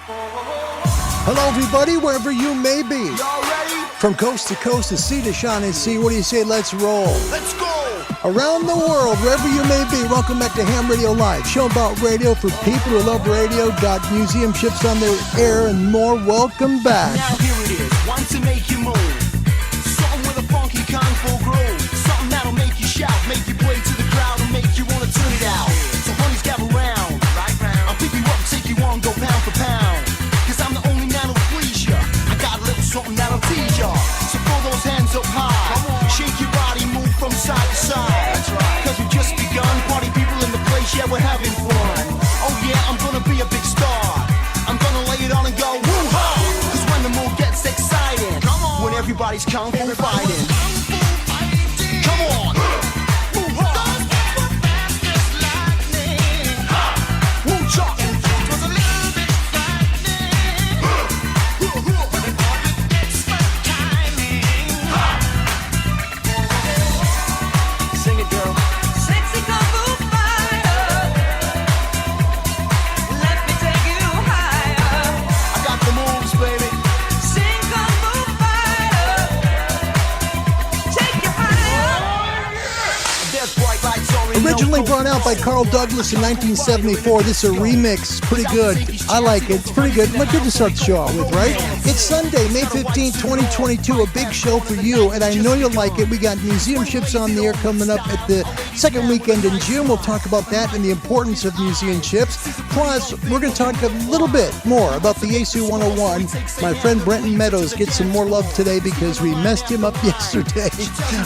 Hello, everybody, wherever you may be. Y'all ready? From coast to coast, to sea to shining sea. What do you say? Let's roll. Let's go. Around the world, wherever you may be, welcome back to Ham Radio Live. Show about radio for people who love radio. Got museum ships on their air and more. Welcome back. Now here it is, one to make you move. Something with a funky kung fu groove. Something that'll make you shout, make you play to the crowd, and make you wanna turn it out. So honeys, gather round. I'll pick you up, take you on, go pound for pound. Cause I'm the only man who'll please ya. I got a little something that'll tease ya. So throw those hands up high. Shake your body, move from side to side. Cause we've just begun. Party people in the place, yeah, we're having fun. Oh yeah, I'm gonna be a big star. I'm gonna lay it on and go woo-ha. Cause when the mood gets exciting, when everybody's kung fu fighting. Come on. Originally brought out by Carl Douglas in 1974. This is a remix. Pretty good. I like it. It's pretty good. Look good to start the show out with, right? It's Sunday, May 15th, 2022. A big show for you, and I know you'll like it. We got museum ships on the air coming up at the second weekend in June. We'll talk about that and the importance of museum ships. Plus, we're going to talk a little bit more about the Yaesu 101. My friend Brenton Meadows gets some more love today because we messed him up yesterday.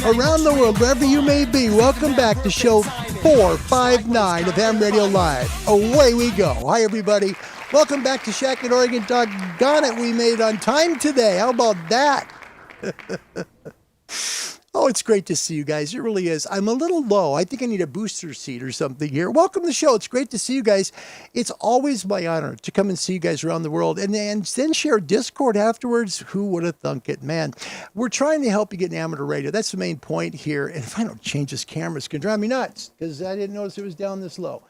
Around the world, wherever you may be, welcome back to show 459 of Ham Radio Live. Away we go. Hi, everybody. Welcome back to Shack in Oregon. Doggone it, we made on time today. How about that? Oh, it's great to see you guys. It really is. I'm a little low. I think I need a booster seat or something here. Welcome to the show. It's great to see you guys. It's always my honor to come and see you guys around the world and then share Discord afterwards. Who would have thunk it, man? We're trying to help you get an amateur radio. That's the main point here. And if I don't change this camera, it's going to drive me nuts because I didn't notice it was down this low.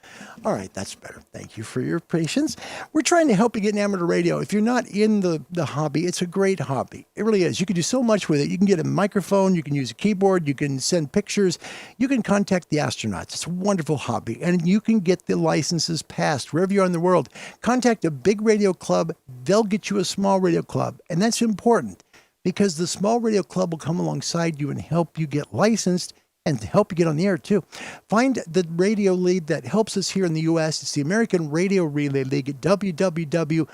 All right, that's better. Thank you for your patience. We're trying to help you get an amateur radio. If you're not in the hobby, it's a great hobby. It really is. You can do so much with it. You can get a microphone. You can use a keyboard, you can send pictures, you can contact the astronauts. It's a wonderful hobby, and you can get the licenses passed wherever you are in the world. Contact a big radio club, they'll get you a small radio club, and that's important because the small radio club will come alongside you and help you get licensed and to help you get on the air too. Find the radio league that helps us here in the U.S. It's the American Radio Relay League at www.arrl.org.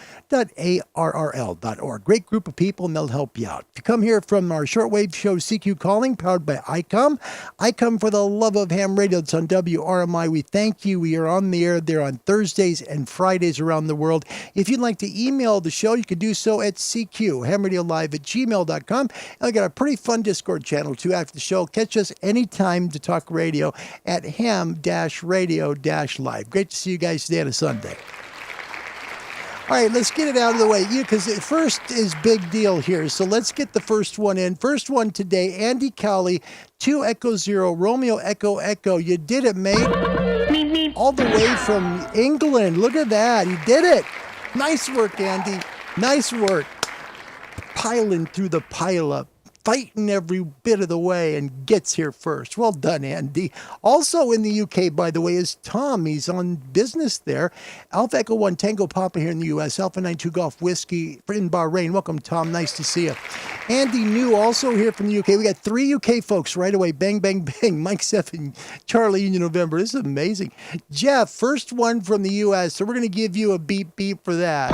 Great group of people, and they'll help you out. If you come here from our shortwave show, CQ Calling, powered by ICOM. ICOM for the love of ham radio. It's on WRMI. We thank you. We are on the air there on Thursdays and Fridays around the world. If you'd like to email the show, you can do so at hamradiolive@gmail.com. And I got a pretty fun Discord channel too after the show. Catch us anytime to talk radio at ham-radio-live. Great to see you guys today on a Sunday. All right, let's get it out of the way. Because first is big deal here. So let's get the first one in. First one today, Andy Cowley, 2 Echo 0, Romeo Echo Echo. You did it, mate. All the way from England. Look at that. You did it. Nice work, Andy. Nice work. Piling through the pile-up. Fighting every bit of the way and gets here first. Well done, Andy. Also in the UK, by the way, is Tom. He's on business there. Alpha Echo 1 Tango Papa here in the US. Alpha 92 Golf Whiskey in Bahrain. Welcome, Tom. Nice to see you. Andy New also here from the UK. We got 3 UK folks right away. Bang, bang, bang. Mike 7, Charlie Union November. This is amazing. Jeff, first one from the US. So we're going to give you a beep, beep for that.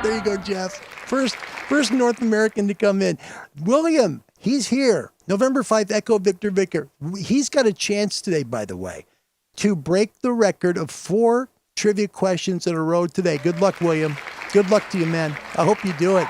There you go, Jeff. First North American to come in. William, he's here. November 5, Echo Victor Vicar. He's got a chance today, by the way, to break the record of 4 trivia questions in a row today. Good luck, William. Good luck to you, man. I hope you do it.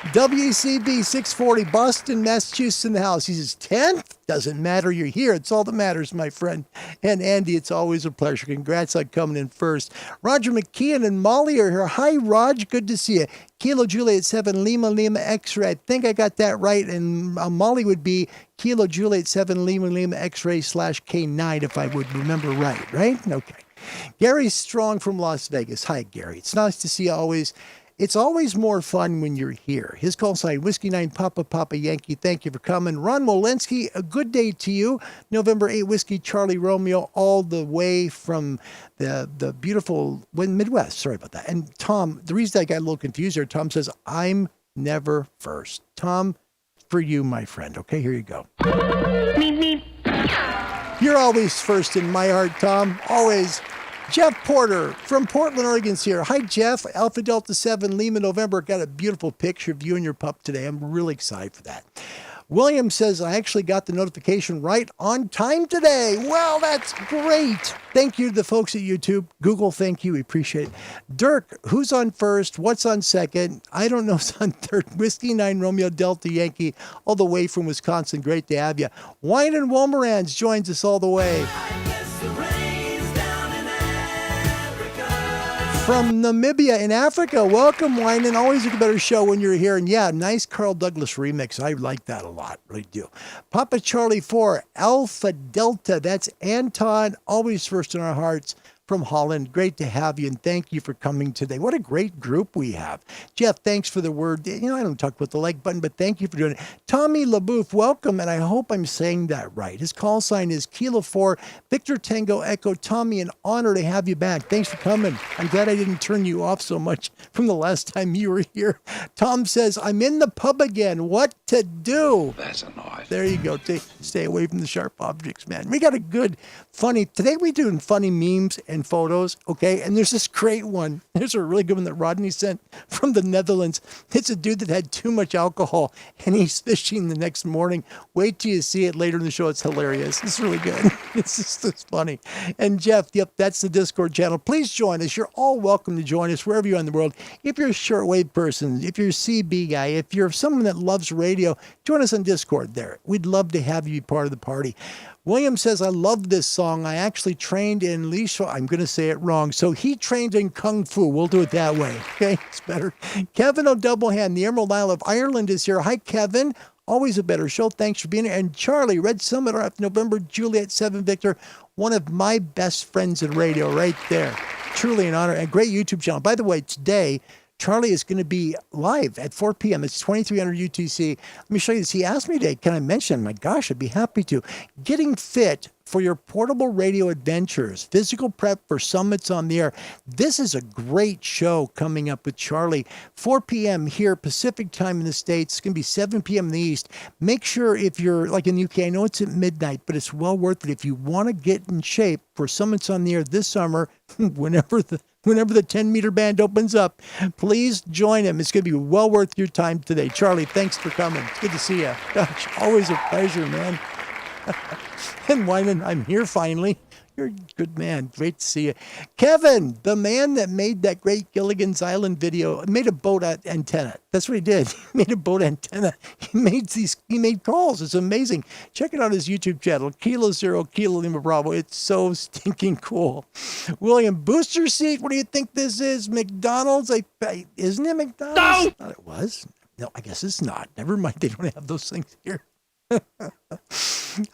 WCB 640, Boston, Massachusetts in the house. He says, 10th? Doesn't matter. You're here. It's all that matters, my friend. And Andy, it's always a pleasure. Congrats on coming in first. Roger McKeon and Molly are here. Hi, Raj. Good to see you. Kilo Juliet 7, Lima Lima X-ray. I think I got that right. And Molly would be Kilo Juliet 7, Lima Lima X-ray /K9, if I would remember right? Okay. Gary Strong from Las Vegas. Hi, Gary. It's nice to see you always. It's always more fun when you're here. His call sign, Whiskey 9 Papa Papa Yankee. Thank you for coming. Ron Walensky, a good day to you. November 8 Whiskey Charlie Romeo, all the way from the beautiful Midwest. Sorry about that. And Tom, the reason I got a little confused there, Tom says, I'm never first. Tom, for you, my friend. Okay, here you go. You're always first in my heart, Tom. Always. Jeff Porter from Portland, Oregon's here. Hi, Jeff. Alpha Delta 7, Lima, November. Got a beautiful picture of you and your pup today. I'm really excited for that. William says, I actually got the notification right on time today. Well, that's great. Thank you to the folks at YouTube. Google, thank you. We appreciate it. Dirk, who's on first? What's on second? I don't know who's on third. Whiskey 9 Romeo Delta Yankee, all the way from Wisconsin. Great to have you. Wine and Wolmerans joins us all the way. From Namibia in Africa. Welcome, Wynan. Always a better show when you're here. And yeah, nice Carl Douglas remix. I like that a lot. Really do. Papa Charlie 4, Alpha Delta. That's Anton. Always first in our hearts. From Holland. Great to have you, and thank you for coming today. What a great group we have. Jeff, thanks for the word. You know, I don't talk about the like button, but thank you for doing it. Tommy LaBouffe, welcome, and I hope I'm saying that right. His call sign is Kilo 4, Victor Tango Echo. Tommy, an honor to have you back. Thanks for coming. I'm glad I didn't turn you off so much from the last time you were here. Tom says, I'm in the pub again. What to do? That's a noise. There you go. Stay away from the sharp objects, man. We got a good, funny, today we're doing funny memes and photos, okay? And there's this great one. There's a really good one that Rodney sent from the Netherlands. It's a dude that had too much alcohol, and he's fishing the next morning. Wait till you see it later in the show. It's hilarious. It's really good. It's funny. And Jeff, yep, that's the Discord channel. Please join us. You're all welcome to join us wherever you are in the world. If you're a shortwave person, if you're a CB guy, if you're someone that loves radio, join us on Discord there. We'd love to have you be part of the party. William says, I love this song. I actually trained in Lisha. I'm going to say it wrong. So he trained in Kung Fu. We'll do it that way. Okay, it's better. Kevin O'Doublehand, the Emerald Isle of Ireland is here. Hi, Kevin. Always a better show. Thanks for being here. And Charlie, Red Summit RF, November, Juliet 7, Victor. One of my best friends in radio right there. Truly an honor. And great YouTube channel. By the way, today, Charlie is going to be live at 4 p.m. It's 2300 UTC. Let me show you this. He asked me today, can I mention? My gosh, I'd be happy to. Getting fit for your portable radio adventures, physical prep for summits on the air. This is a great show coming up with Charlie. 4 p.m. here, Pacific time in the States. It's going to be 7 p.m. in the East. Make sure if you're like in the UK, I know it's at midnight, but it's well worth it. If you want to get in shape for summits on the air this summer, whenever the 10-meter band opens up, please join him. It's going to be well worth your time today. Charlie, thanks for coming. It's good to see you. Gosh, always a pleasure, man. And Wyman, I'm here finally. You're a good man. Great to see you. Kevin, the man that made that great Gilligan's Island video, made a boat antenna. That's what he did. He made a boat antenna. He made calls. It's amazing. Check it out his YouTube channel, Kilo 0, Kilo Lima Bravo. It's so stinking cool. William, booster seat. What do you think this is? McDonald's? Isn't it McDonald's? No! I thought it was. No, I guess it's not. Never mind. They don't have those things here.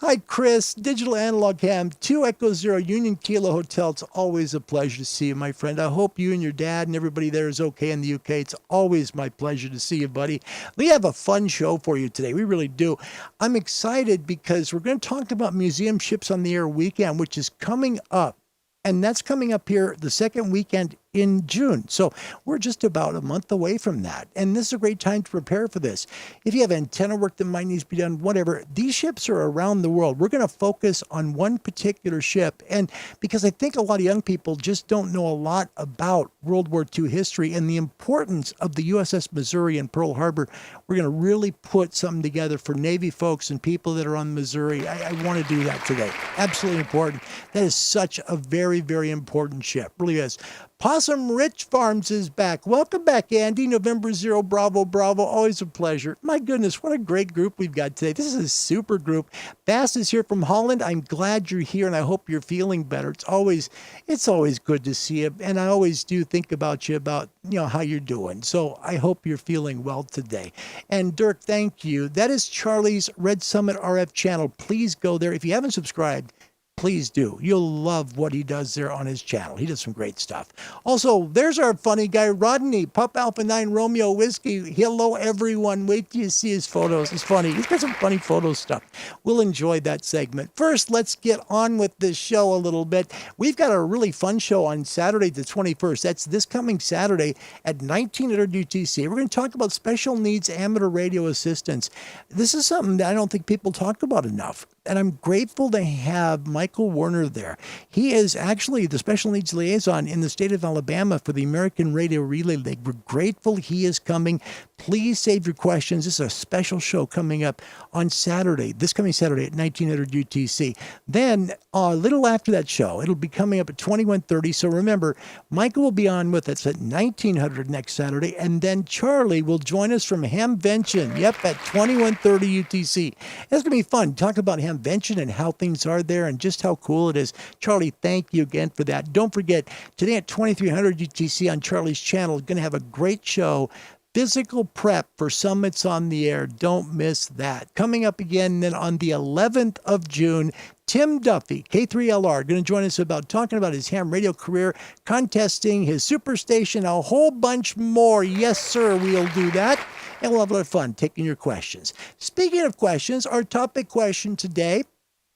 Hi, Chris. Digital Analog Ham, 2 Echo 0 Union Kilo Hotel. It's always a pleasure to see you, my friend. I hope you and your dad and everybody there is okay in the UK. It's always my pleasure to see you, buddy. We have a fun show for you today. We really do. I'm excited because we're going to talk about Museum Ships on the Air weekend, which is coming up. And that's coming up here the second weekend in June. So we're just about a month away from that. And this is a great time to prepare for this. If you have antenna work that might need to be done, whatever, these ships are around the world. We're going to focus on one particular ship. And because I think a lot of young people just don't know a lot about World War II history and the importance of the USS Missouri and Pearl Harbor, we're going to really put something together for Navy folks and people that are on Missouri. I want to do that today. Absolutely important. That is such a very, very important ship. Really is. Possum Rich Farms is back. Welcome back, Andy. November 0, Bravo, Bravo. Always a pleasure. My goodness, what a great group we've got today. This is a super group. Bass is here from Holland. I'm glad you're here, and I hope you're feeling better. It's always good to see you, and I always do think about you, about how you're doing. So I hope you're feeling well today. And Dirk, thank you. That is Charlie's Red Summit RF channel. Please go there. If you haven't subscribed, Please do. You'll love what he does there on his channel. He does some great stuff. Also, there's our funny guy, Rodney, Pup Alpha 9 Romeo Whiskey. Hello, everyone. Wait till you see his photos. It's funny. He's got some funny photo stuff. We'll enjoy that segment. First, let's get on with this show a little bit. We've got a really fun show on Saturday, the 21st. That's this coming Saturday at 1900 UTC. We're going to talk about special needs amateur radio assistance. This is something that I don't think people talk about enough. And I'm grateful to have Michael Warner there. He is actually the special needs liaison in the state of Alabama for the American Radio Relay League. We're grateful he is coming. Please save your questions. This is a special show coming up on Saturday, this coming Saturday at 1900 UTC. Then a little after that show, it'll be coming up at 2130. So remember, Michael will be on with us at 1900 next Saturday. And then Charlie will join us from Hamvention. Yep, at 2130 UTC. It's going to be fun. Talk about Hamvention and how things are there and just how cool it is. Charlie, thank you again for that. Don't forget, today at 2300 UTC on Charlie's channel, going to have a great show. Physical prep for Summits on the Air. Don't miss that. Coming up again then on the 11th of June, Tim Duffy, K3LR, going to join us about talking about his ham radio career, contesting, his superstation, a whole bunch more. Yes, sir, we'll do that. And we'll have a lot of fun taking your questions. Speaking of questions, our topic question today,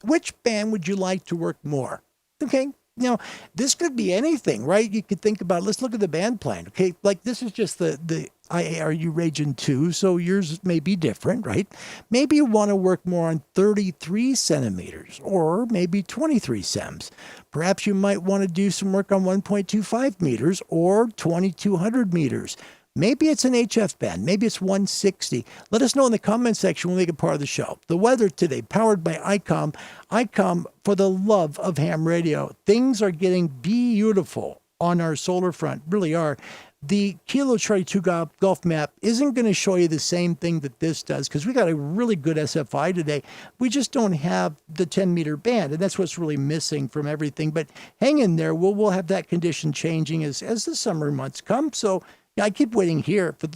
which band would you like to work more? Okay. Now, this could be anything, right? You could think about, let's look at the band plan. Okay, like this is just the IARU Region 2, so yours may be different, right? Maybe you want to work more on 33 centimeters or maybe 23 cents. Perhaps you might want to do some work on 1.25 meters or 2200 meters. Maybe it's an HF band. Maybe it's 160. Let us know in the comment section. We'll make it part of the show. The weather today, powered by ICOM. ICOM, for the love of ham radio. Things are getting beautiful on our solar front, really are. The Kilo Charlie 2 Golf map isn't going to show you the same thing that this does because we got a really good SFI today. We just don't have the 10-meter band, and that's what's really missing from everything. But hang in there. We'll have that condition changing as the summer months come. So yeah, I keep waiting here for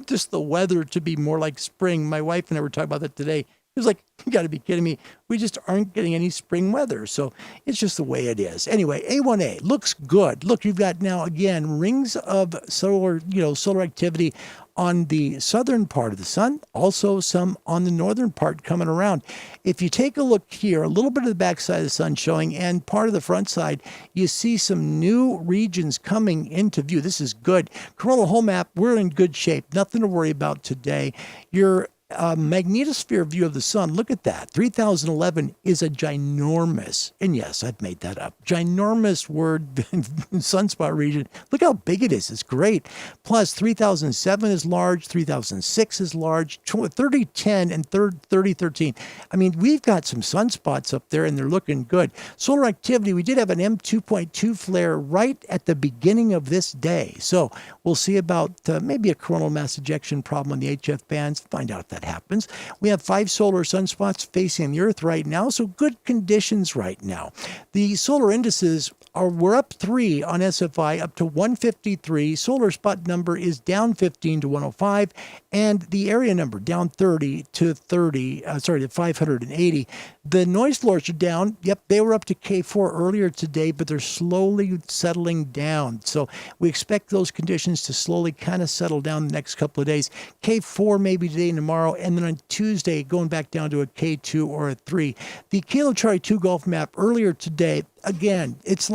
just the weather to be more like spring. My wife and I were talking about that today. It was like, you got to be kidding me. We just aren't getting any spring weather. So it's just the way it is. Anyway, A1A looks good. Look, you've got now, again, rings of solar activity on the southern part of the sun, also some on the northern part coming around. If you take a look here, a little bit of the backside of the sun showing and part of the front side, you see some new regions coming into view. This is good. Coronal hole map, we're in good shape. Nothing to worry about today. Your magnetosphere view of the sun, look at that. 3011 is a ginormous, and yes, I've made that up, ginormous word sunspot region. Look how big it is. It's great. Plus, 3007 is large, 3006 is large, 3010 and 3013. I mean, we've got some sunspots up there, and they're looking good. Solar activity, we did have an M2.2 flare right at the beginning of this day. So we'll see about maybe a coronal mass ejection problem on the HF bands. Find out if that happens. We have 5 solar sunspots facing the Earth right now, so good conditions right now. The solar indices we're up 3 on SFI, up to 153. Solar spot number is down 15 to 105, and the area number down 30 to 580. The noise floors are down. Yep, they were up to K4 earlier today, but they're slowly settling down. So we expect those conditions to slowly kind of settle down the next couple of days. K4 maybe today and tomorrow, and then on Tuesday going back down to a K2 or a 3. The Kilo Charlie 2 Golf map earlier today, again, it's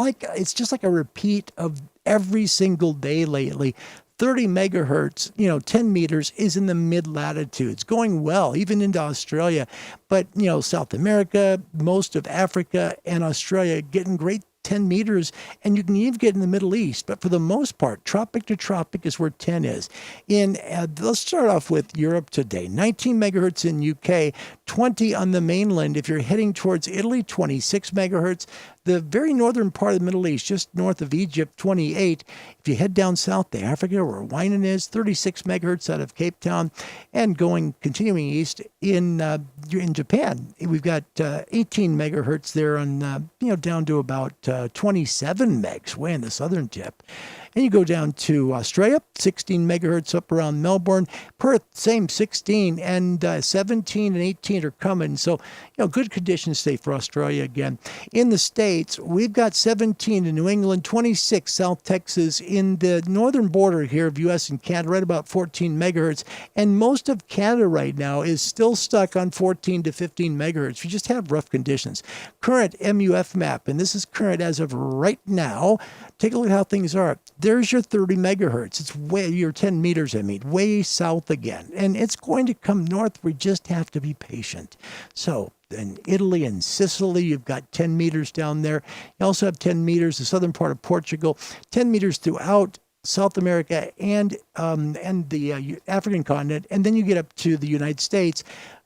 just like a repeat of every single day lately. 30 megahertz, 10 meters is in the mid latitudes, going well, even into Australia. But, South America, most of Africa and Australia getting great 10 meters, and you can even get in the Middle East. But for the most part, tropic to tropic is where 10 is. Let's start off with Europe today. 19 megahertz in UK, 20 on the mainland. If you're heading towards Italy, 26 megahertz. The very northern part of the Middle East, just north of Egypt, 28. If you head down south to Africa, where Winan is, 36 megahertz out of Cape Town, and continuing east in Japan, we've got 18 megahertz there, on down to about 27 megs, way in the southern tip. And you go down to Australia, 16 megahertz up around Melbourne. Perth, same 16, and 17 and 18 are coming. So, good conditions stay for Australia again. In the States, we've got 17 in New England, 26 South Texas. In the northern border here of U.S. and Canada, right about 14 megahertz. And most of Canada right now is still stuck on 14 to 15 megahertz. We just have rough conditions. Current MUF map, and this is current as of right now. Take a look at how things are. There's your 30 megahertz. It's your 10 meters, way south again. And it's going to come north. We just have to be patient. So in Italy and Sicily, you've got 10 meters down there. You also have 10 meters, the southern part of Portugal, 10 meters throughout South America and the African continent. And then you get up to the United States.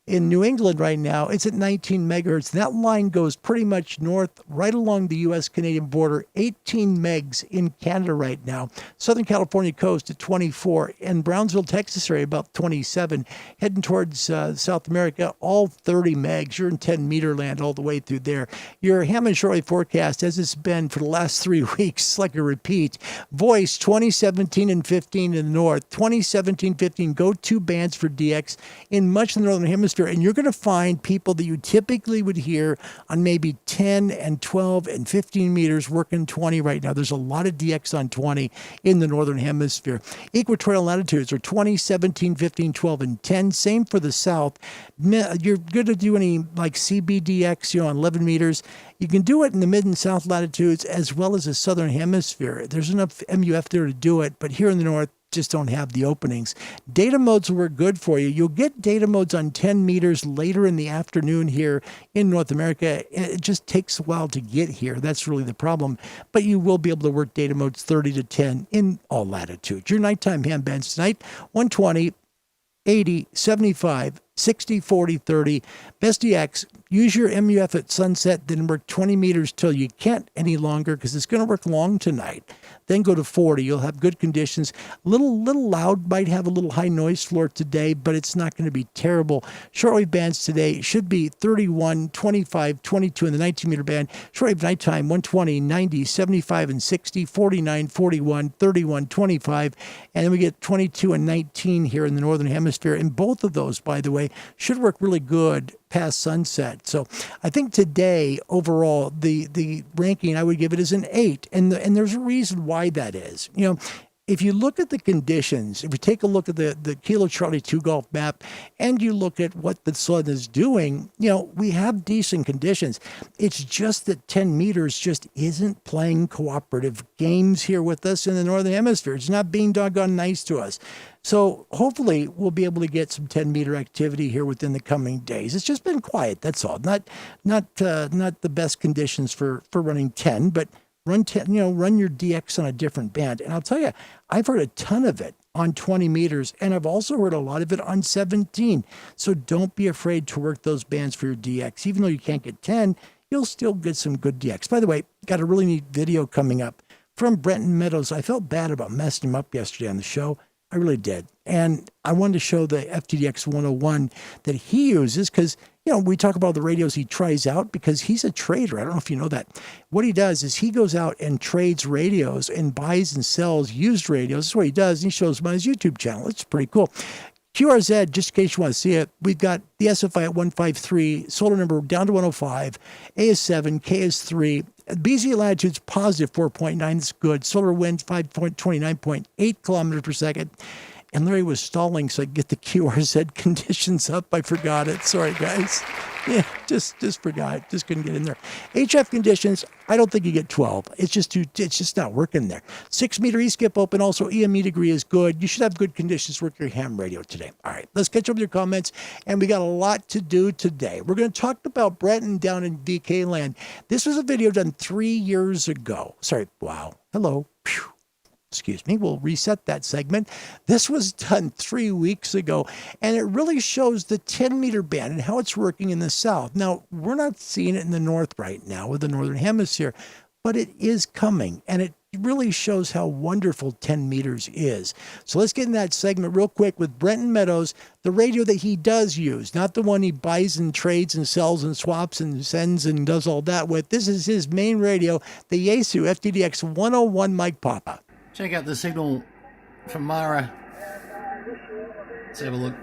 In New England right now, it's at 19 megahertz. That line goes pretty much north, right along the U.S.-Canadian border, 18 megs in Canada right now. Southern California coast at 24, and Brownsville, Texas area about 27. Heading towards South America, all 30 megs. You're in 10-meter land all the way through there. Your Hammond shortwave forecast, as it's been for the last 3 weeks, it's like a repeat. Voice, 2017 and 15 in the north. 2017, 15, go-to bands for DX in much of the northern hemisphere. And you're going to find people that you typically would hear on maybe 10 and 12 and 15 meters working 20 right now. There's a lot of DX on 20 in the northern hemisphere. Equatorial latitudes are 20, 17, 15, 12, and 10. Same for the south. You're going to do any like CBDX, on 11 meters. You can do it in the mid and south latitudes as well as the southern hemisphere. There's enough MUF there to do it, but here in the north, just don't have the openings. Data modes work good for you. You'll get data modes on 10 meters later in the afternoon here in North America. It just takes a while to get here. That's really the problem. But you will be able to work data modes 30 to 10 in all latitudes. Your nighttime hand bands tonight, 120, 80, 75, 60, 40, 30. Best DX, use your MUF at sunset, then work 20 meters till you can't any longer because it's going to work long tonight. Then go to 40. You'll have good conditions. Little loud, might have a little high noise floor today, but it's not going to be terrible. Shortwave bands today should be 31, 25, 22 in the 19-meter band. Shortwave nighttime, 120, 90, 75, and 60, 49, 41, 31, 25. And then we get 22 and 19 here in the northern hemisphere. And both of those, by the way, should work really good past sunset. So I think today, overall, the ranking, I would give it as an 8. And there's a reason why that is. If you look at the conditions, if you take a look at the Kilo Charlie 2 Golf map and you look at what the sun is doing, we have decent conditions. It's just that 10 meters just isn't playing cooperative games here with us in the northern hemisphere. It's not being doggone nice to us. So hopefully we'll be able to get some 10-meter activity here within the coming days. It's just been quiet, that's all. Not the best conditions for running 10, but run 10, run your DX on a different band. And I'll tell you, I've heard a ton of it on 20 meters, and I've also heard a lot of it on 17. So don't be afraid to work those bands for your DX. Even though you can't get 10, you'll still get some good DX. By the way, got a really neat video coming up from Brenton Meadows. I felt bad about messing him up yesterday on the show. I really did. And I wanted to show the FTDX 101 that he uses because, we talk about the radios he tries out because he's a trader. I don't know if you know that. What he does is he goes out and trades radios and buys and sells used radios. That's what he does. And he shows them on his YouTube channel. It's pretty cool. QRZ, just in case you want to see it, we've got the SFI at 153, solar number down to 105, AS7, KS3, BZ latitude's positive 4.9, that's good. Solar wind 5.29.8 kilometers per second. And Larry was stalling so I could get the QRZ conditions up. I forgot it. Sorry, guys. Yeah, just forgot. Just couldn't get in there. HF conditions, I don't think you get 12. It's just not working there. 6-meter E-skip open, also EME degree is good. You should have good conditions to work your ham radio today. All right, let's catch up with your comments. And we got a lot to do today. We're going to talk about Brenton down in VK land. This was a video done 3 years ago. Sorry, wow. Hello. Phew. Excuse me, we'll reset that segment. This was done 3 weeks ago, and it really shows the 10-meter band and how it's working in the south. Now, we're not seeing it in the north right now with the northern hemisphere, but it is coming, and it really shows how wonderful 10 meters is. So let's get in that segment real quick with Brenton Meadows, the radio that he does use, not the one he buys and trades and sells and swaps and sends and does all that with. This is his main radio, the Yaesu FTDX 101 Mike Papa. Check out the signal from Mara. Let's have a look.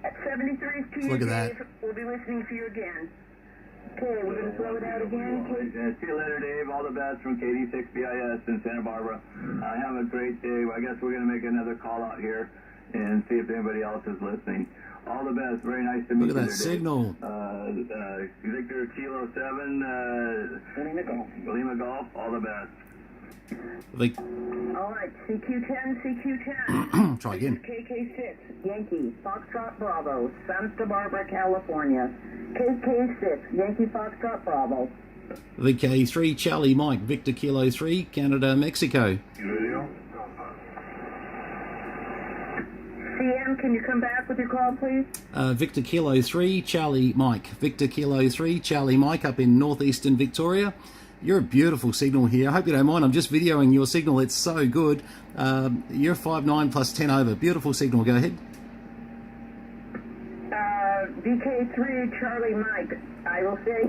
At 73 to Look at that. Dave. We'll be listening to you again. Okay, we're going to throw it out again. See you later, Dave. All the best from KD6BIS in Santa Barbara. Have a great day. I guess we're going to make another call out here and see if anybody else is listening. All the best. Very nice to meet you. Look at that signal. Victor Kilo 7, Lima Golf. All the best. All right, CQ10, CQ10. Try again. KK6, Yankee, Foxtrot Bravo, Santa Barbara, California. KK6, Yankee Foxtrot Bravo. VK3, Charlie Mike, Victor Kilo 3, Canada, Mexico. Video. CM, can you come back with your call, please? Victor Kilo 3, Charlie Mike. Victor Kilo 3, Charlie Mike up in northeastern Victoria. You're a beautiful signal here. I hope you don't mind. I'm just videoing your signal. It's so good. You're 5.9 plus 10 over. Beautiful signal. Go ahead. VK3, Charlie Mike. I will say,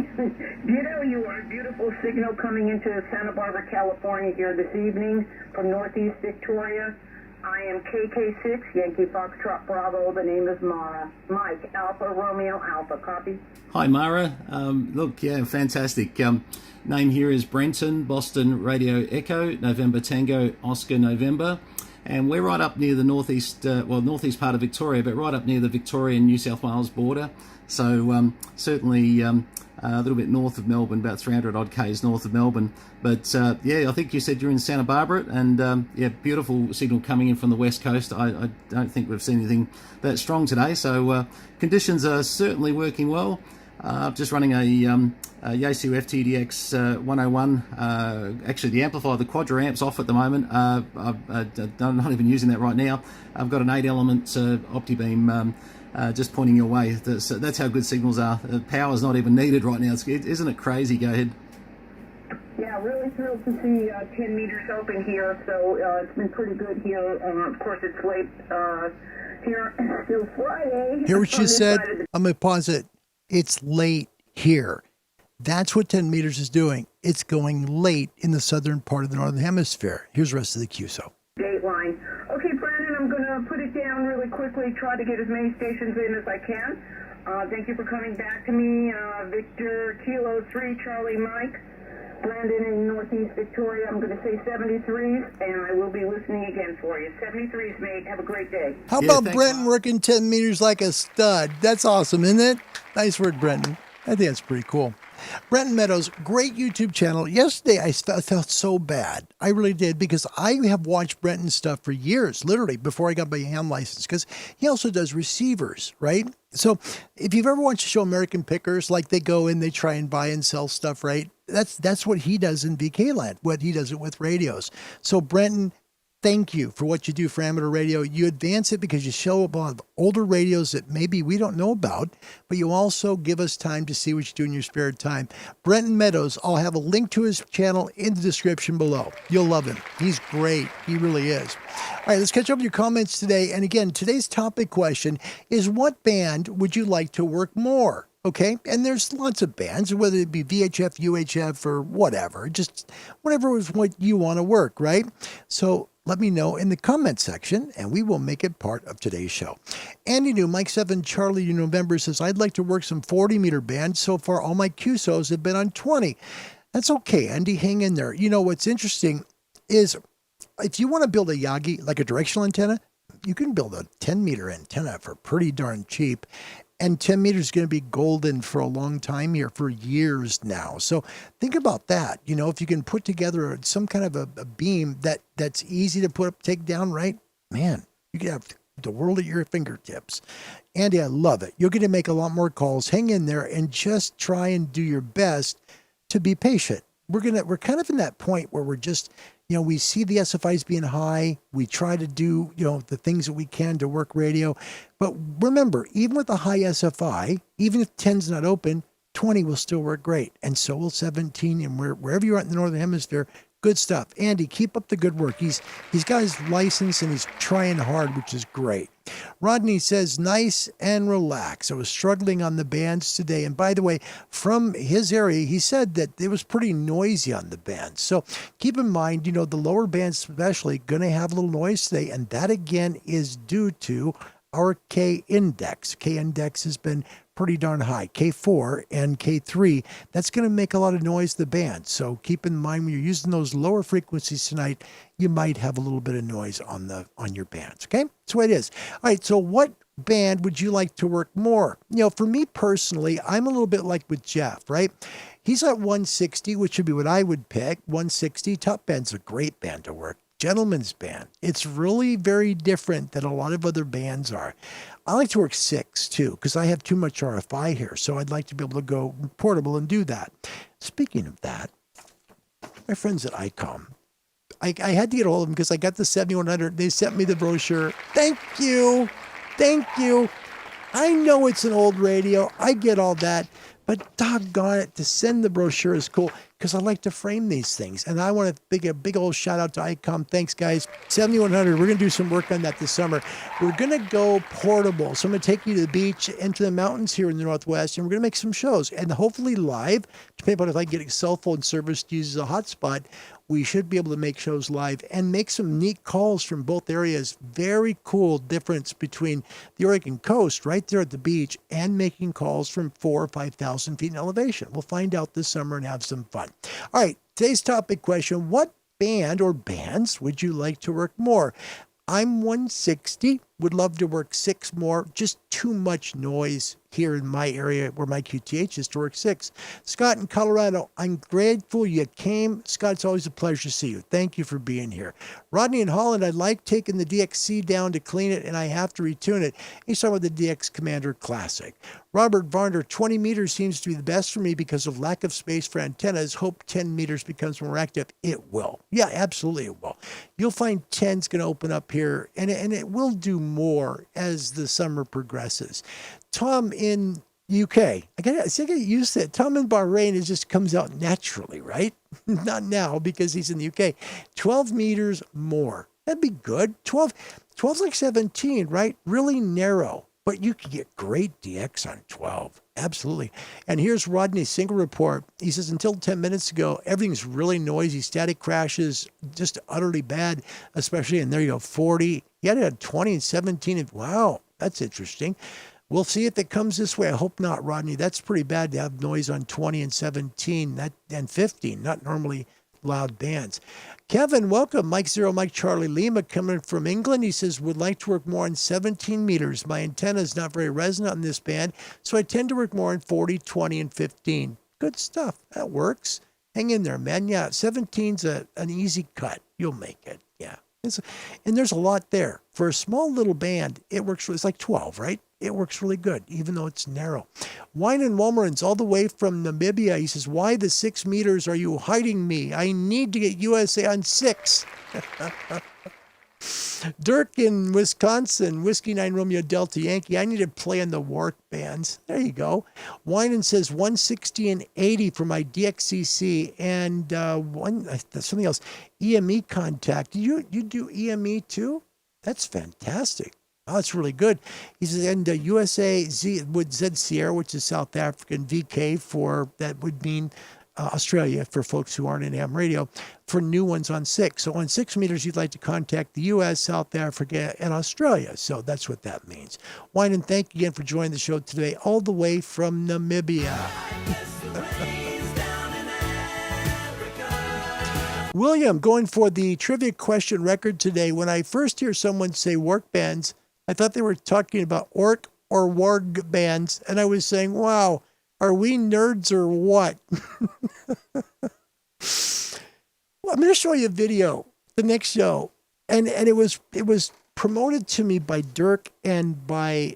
ditto, you are a beautiful signal coming into Santa Barbara, California here this evening from northeast Victoria. I am KK6, Yankee Foxtrot Bravo. The name is Mara. Mike, Alpha Romeo Alpha. Copy. Hi, Mara. Look, yeah, fantastic. Name here is Brenton, Boston Radio Echo, November Tango, Oscar November. And we're right up near the northeast part of Victoria, but right up near the Victorian-New South Wales border. So certainly a little bit north of Melbourne, about 300 odd k's north of Melbourne. But yeah, I think you said you're in Santa Barbara, and yeah, beautiful signal coming in from the west coast. I don't think we've seen anything that strong today, so conditions are certainly working well. Just running a Yaesu FTDX 101. Actually, the amplifier, the Quadra amp's off at the moment. I'm not even using that right now. I've got an 8-element OptiBeam just pointing your way. That's how good signals are. Power's not even needed right now. Isn't it crazy? Go ahead. Yeah, really thrilled to see 10 meters open here. So it's been pretty good here. Of course, it's late here. Still Friday. Hear what you said? I'm going to pause it. It's late here. That's what 10 meters is doing. It's going late in the southern part of the northern hemisphere. Here's the rest of the QSO. Dateline. Okay, Brandon, I'm going to put it down really quickly, try to get as many stations in as I can. Thank you for coming back to me. Victor Kilo 3, Charlie Mike. Brandon in northeast Victoria. I'm going to say 73s, and I will be listening again for you. 73s, mate. Have a great day. How about Brenton working 10 meters like a stud? That's awesome, isn't it? Nice work, Brenton. I think that's pretty cool. Brenton Meadows, great YouTube channel. Yesterday, I felt so bad. I really did, because I have watched Brenton's stuff for years, literally, before I got my ham license, because he also does receivers, right? So if you've ever watched the show American Pickers, like they go in, they try and buy and sell stuff, right? That's what he does in VK land, what he does it with radios. So Brenton, thank you for what you do for amateur radio. You advance it because you show about older radios that maybe we don't know about, but you also give us time to see what you do in your spare time. Brenton Meadows, I'll have a link to his channel in the description below. You'll love him. He's great. He really is. All right, let's catch up with your comments today. And again, today's topic question is, what band would you like to work more? Okay, and there's lots of bands, whether it be VHF, UHF, or whatever, just whatever is what you want to work, right? So let me know in the comment section, and we will make it part of today's show. Andy New, Mike 7, Charlie New November says, I'd like to work some 40-meter bands. So far, all my QSOs have been on 20. That's okay, Andy, hang in there. You know, what's interesting is if you want to build a Yagi, like a directional antenna, you can build a 10-meter antenna for pretty darn cheap. And 10 meters is going to be golden for a long time here, for years now. So think about that. You know, if you can put together some kind of a beam that's easy to put up, take down, right? Man, you can have the world at your fingertips. Andy, I love it. You're going to make a lot more calls. Hang in there and just try and do your best to be patient. We're kind of in that point where we're just You know, we see the SFIs being high. We try to do, you know, the things that we can to work radio. But remember, even with a high SFI, even if 10's not open, 20 will still work great. And so will 17. And wherever you're at in the Northern Hemisphere, good stuff. Andy, keep up the good work. He's got his license and he's trying hard, which is great. Rodney says, nice and relax. I was struggling on the bands today. And by the way, from his area, he said that it was pretty noisy on the bands. So keep in mind, you know, the lower bands especially going to have a little noise today. And that again is due to our K index. K index has been pretty darn high. K4 and K3, that's going to make a lot of noise to the band. So keep in mind when you're using those lower frequencies tonight, you might have a little bit of noise on your bands. Okay, that's what it is. All right, so what band would you like to work more? You know, for me personally, I'm a little bit like with Jeff, right? He's at 160, which would be what I would pick. 160, Top Band's a great band to work. Gentleman's band. It's really very different than a lot of other bands are. I like to work 6 too, because I have too much RFI here. So I'd like to be able to go portable and do that. Speaking of that, my friends at ICOM, I had to get a hold of them because I got the 7100. They sent me the brochure. Thank you. Thank you. I know it's an old radio. I get all that. But doggone it, to send the brochure is cool because I like to frame these things. And I want to give a big old shout out to ICOM. Thanks, guys. 7100, we're going to do some work on that this summer. We're going to go portable. So I'm going to take you to the beach, into the mountains here in the Northwest, and we're going to make some shows. And hopefully live, depending on if I can get a cell phone service to use as a hotspot, we should be able to make shows live and make some neat calls from both areas. Very cool difference between the Oregon coast right there at the beach and making calls from 4,000 or 5,000 feet in elevation. We'll find out this summer and have some fun. All right, today's topic question, what band or bands would you like to work more? I'm 160, would love to work 6 more, just too much noise here in my area where my QTH is to work 6. Scott in Colorado, I'm grateful you came. Scott, it's always a pleasure to see you. Thank you for being here. Rodney in Holland, I like taking the DXC down to clean it and I have to retune it. He's talking about the DX Commander Classic. Robert Varner, 20 meters seems to be the best for me because of lack of space for antennas. Hope 10 meters becomes more active. It will. Yeah, absolutely it will. You'll find 10's going to open up here and it will do more as the summer progresses. Tom in UK, I get used to it. Tom in Bahrain, it just comes out naturally, right? Not now because he's in the UK. 12 meters more. That'd be good. 12's like 17, right? Really narrow, but you can get great DX on 12. Absolutely. And here's Rodney's single report. He says, until 10 minutes ago, everything's really noisy. Static crashes, just utterly bad, especially, and there you go, 40. He had 20 and 17. And wow, that's interesting. We'll see if it comes this way. I hope not, Rodney. That's pretty bad to have noise on 20 and 17 and 15, not normally loud bands. Kevin, welcome. Mike Zero, Mike Charlie Lima coming from England. He says, would like to work more on 17 meters. My antenna is not very resonant on this band, so I tend to work more on 40, 20, and 15. Good stuff. That works. Hang in there, man. Yeah, 17's an easy cut. You'll make it. Yeah. And there's a lot there. For a small little band, it works. It's like 12, right? It works really good, even though it's narrow. Wine and Walmerins, all the way from Namibia. He says, why the 6 meters are you hiding me? I need to get USA on 6. Dirk in Wisconsin, Whiskey 9 Romeo Delta Yankee. I need to play on the Wark bands. There you go. Winan says 160 and 80 for my DXCC and something else. EME contact. You do EME too? That's fantastic. Oh, that's really good. He says, and USA with Z Sierra, which is South African, VK for, that would mean Australia for folks who aren't in ham radio, for new ones on 6. So on 6 meters, you'd like to contact the U.S., South Africa, and Australia. So that's what that means. Wine, and thank you again for joining the show today, all the way from Namibia. William, going for the trivia question record today. When I first hear someone say work bands, I thought they were talking about orc or warg bands, and I was saying, wow, are we nerds or what? Well, I'm going to show you a video, the next show, and it was promoted to me by Dirk and by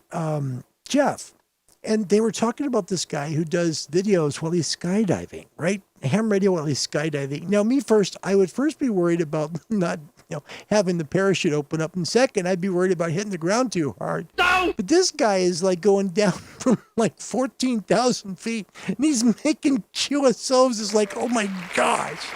Jeff, and they were talking about this guy who does videos while he's skydiving, right? ham radio while he's skydiving. Now, me first, I would first be worried about not, having the parachute open up. And second, I'd be worried about hitting the ground too hard. No! But this guy is like going down from like 14,000 feet, and he's making QSOs. It's like, oh my gosh.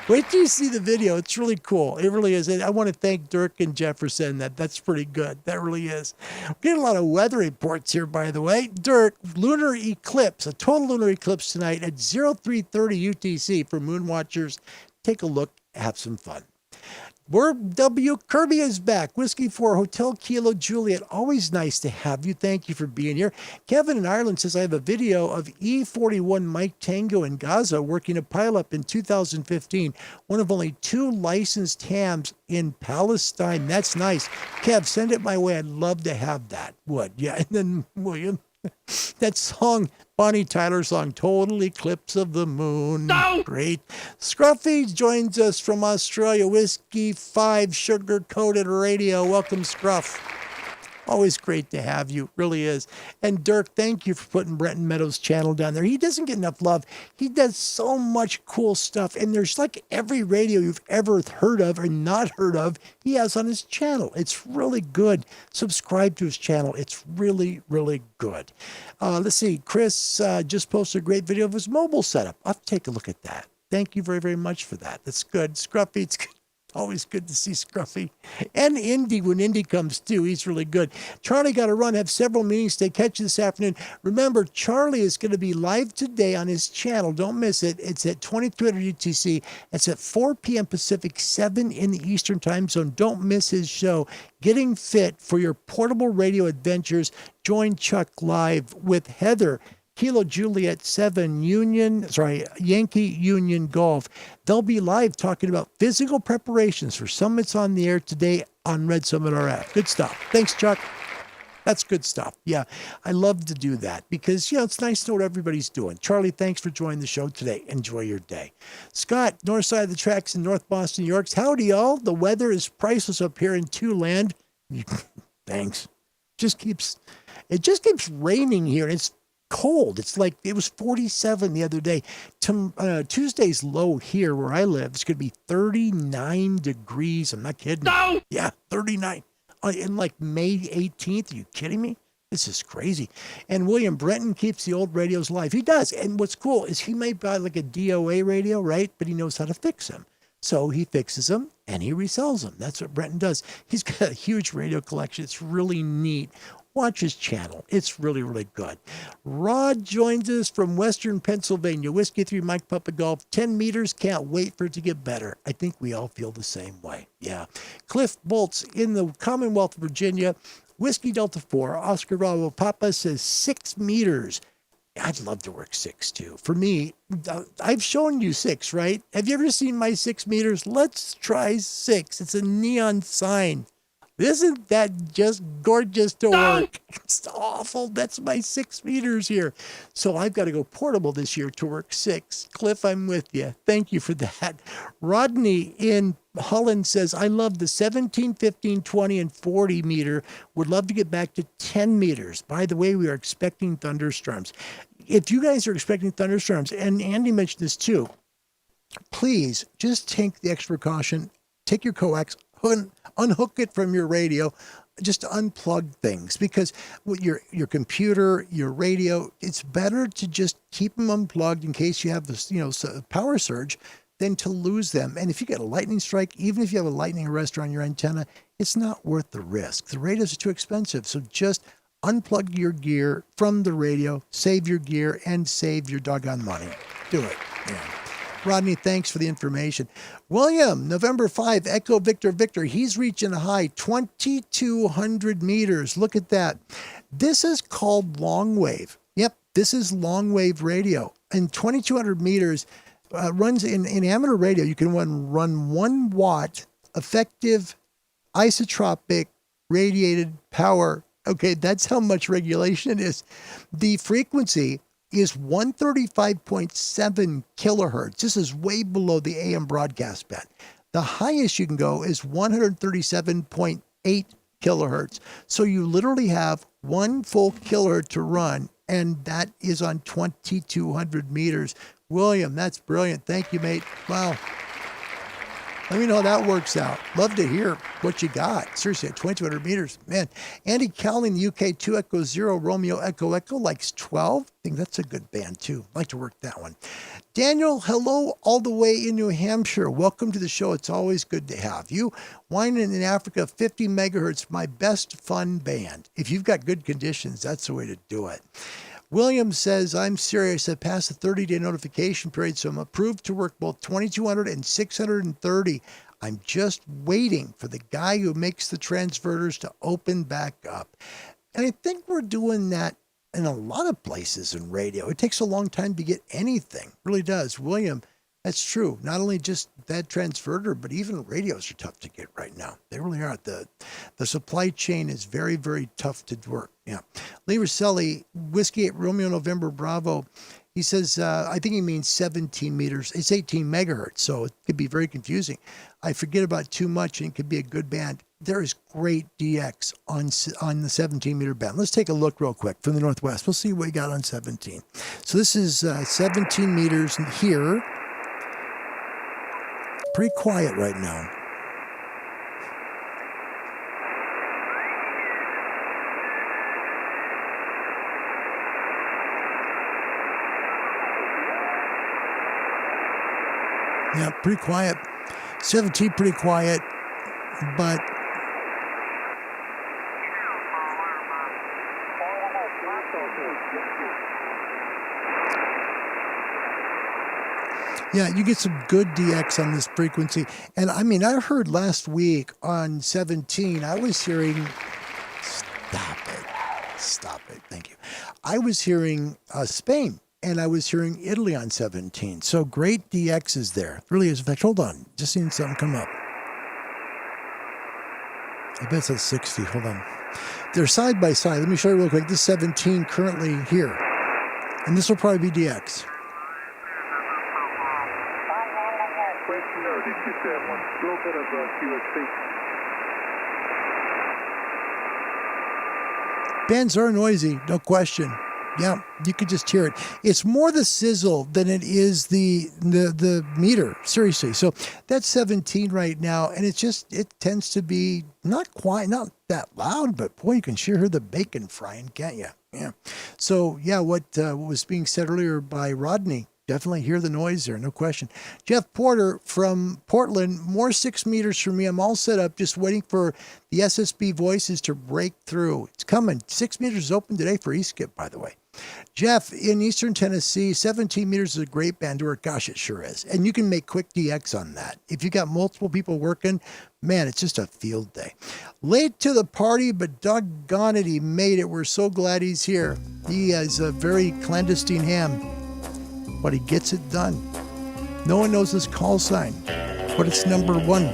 Wait till you see the video. It's really cool. It really is. And I want to thank Dirk and Jeff for saying that. That's pretty good. That really is. We're getting a lot of weather reports here, by the way. Dirk, lunar eclipse, a total lunar eclipse tonight at 0330 UTC for moon watchers. Take a look. Have some fun. W. Kirby is back. Whiskey 4 Hotel Kilo Juliet. Always nice to have you. Thank you for being here. Kevin in Ireland says, I have a video of E41 Mike Tango in Gaza working a pileup in 2015. One of only 2 licensed hams in Palestine. That's nice. Kev, send it my way. I'd love to have that. Would. Yeah. And then William, that song, Bonnie Tyler song, Total Eclipse of the Moon. No! Great. Scruffy joins us from Australia. Whiskey 5 Sugar-Coated Radio. Welcome, Scruff. Always great to have you. Really is. And Dirk, thank you for putting Brenton Meadows' channel down there. He doesn't get enough love. He does so much cool stuff. And there's like every radio you've ever heard of or not heard of, he has on his channel. It's really good. Subscribe to his channel. It's really, really good. Let's see. Chris just posted a great video of his mobile setup. I'll have to take a look at that. Thank you very, very much for that. That's good. Scruffy, it's good. Always good to see Scruffy. And Indy, when Indy comes too, he's really good. Charlie got to run, have several meetings to catch you this afternoon. Remember, Charlie is going to be live today on his channel. Don't miss it. It's at 2200 UTC. It's at 4 p.m. Pacific, 7 in the Eastern time zone. Don't miss his show. Getting fit for your portable radio adventures. Join Chuck live with Heather. Kilo Juliet 7 Yankee Union Golf. They'll be live talking about physical preparations for summits on the air today on Red Summit RF. Good stuff. Thanks, Chuck. That's good stuff. Yeah, I love to do that because, it's nice to know what everybody's doing. Charlie, thanks for joining the show today. Enjoy your day. Scott, north side of the tracks in North Boston, New York. Howdy, y'all. The weather is priceless up here in Two-Land. Thanks. It just keeps raining here. It's cold. It's like it was 47 the other day. Tuesday's low here where I live. It's going to be 39 degrees. I'm not kidding. No! Yeah, 39. In like May 18th. Are you kidding me? This is crazy. And William Brenton keeps the old radios alive. He does. And what's cool is he may buy like a DOA radio, right? But he knows how to fix them. So he fixes them and he resells them. That's what Brenton does. He's got a huge radio collection. It's really neat. Watch his channel. It's really, really good. Rod joins us from Western Pennsylvania. Whiskey 3 Mike Papa Golf. 10 meters. Can't wait for it to get better. I think we all feel the same way. Yeah. Cliff Bolts in the Commonwealth of Virginia. Whiskey Delta 4. Oscar Bravo Papa says 6 meters. I'd love to work 6 too. For me, I've shown you 6, right? Have you ever seen my 6 meters? Let's try 6. It's a neon sign. Isn't that just gorgeous to work? It's awful. That's my 6 meters here. So I've got to go portable this year to work 6. Cliff, I'm with you. Thank you for that. Rodney in Holland says, I love the 17, 15, 20, and 40 meter. Would love to get back to 10 meters. By the way, we are expecting thunderstorms. If you guys are expecting thunderstorms, and Andy mentioned this too, please just take the extra precaution. Take your coax, unhook it from your radio, just unplug things, because with your computer, your radio, it's better to just keep them unplugged in case you have this, power surge than to lose them. And if you get a lightning strike, even if you have a lightning arrest on your antenna, it's not worth the risk. The radios are too expensive. So just unplug your gear from the radio, save your gear, and save your doggone money. Do it. Yeah. Rodney, thanks for the information. William, November 5, Echo Victor Victor. He's reaching a high 2,200 meters. Look at that. This is called long wave. Yep, this is long wave radio. And 2,200 meters runs in amateur radio. You can run 1 watt effective isotropic radiated power. Okay, that's how much regulation it is. The frequency is 135.7 kilohertz. This is way below the AM broadcast band. The highest you can go is 137.8 kilohertz. So you literally have 1 full kilohertz to run, and that is on 2,200 meters, William, that's brilliant. Thank you, mate. Wow. Let me know how that works out. Love to hear what you got. Seriously, at 2,200 meters. Man, Andy Cowley in the UK, 2 Echo 0, Romeo Echo Echo, likes 12. I think that's a good band, too. Like to work that one. Daniel, hello, all the way in New Hampshire. Welcome to the show. It's always good to have you. Whining in Africa, 50 megahertz, my best fun band. If you've got good conditions, that's the way to do it. William says, I'm serious. I passed the 30-day notification period, so I'm approved to work both 2,200 and 630. I'm just waiting for the guy who makes the transverters to open back up. And I think we're doing that in a lot of places in radio. It takes a long time to get anything. It really does. William, that's true. Not only just that transverter, but even radios are tough to get right now. They really are. The supply chain is very, very tough to work. Yeah. Lee Rosselli, Whiskey 8 Romeo November Bravo. He says, I think he means 17 meters. It's 18 megahertz, so it could be very confusing. I forget about too much, and it could be a good band. There is great DX on the 17 meter band. Let's take a look real quick from the Northwest. We'll see what we got on 17. So this is 17 meters here. Pretty quiet right now. Yeah, pretty quiet. 17 pretty quiet, but yeah, you get some good DX on this frequency. And I mean, I heard last week on 17, I was hearing, stop it, thank you. I was hearing Spain, and I was hearing Italy on 17. So great DX is there. It really is. In fact, hold on, just seeing something come up. I bet it's at 60, hold on. They're side by side. Let me show you real quick. This is 17 currently here. And this will probably be DX. Bands are noisy, no question. Yeah, you could just hear it. It's more the sizzle than it is the meter, seriously. So that's 17 right now, and it tends to be not that loud, but boy, you can sure hear the bacon frying, can't you? Yeah. So yeah, what was being said earlier by Rodney, definitely hear the noise there, no question. Jeff Porter from Portland, more 6 meters for me. I'm all set up, just waiting for the SSB voices to break through. It's coming. 6 meters is open today for E-Skip, by the way. Jeff in Eastern Tennessee, 17 meters is a great band to work. Gosh, it sure is. And you can make quick DX on that. If you got multiple people working, man, it's just a field day. Late to the party, but doggone it, he made it. We're so glad he's here. He has a very clandestine ham, but he gets it done. No one knows his call sign, but it's number 1.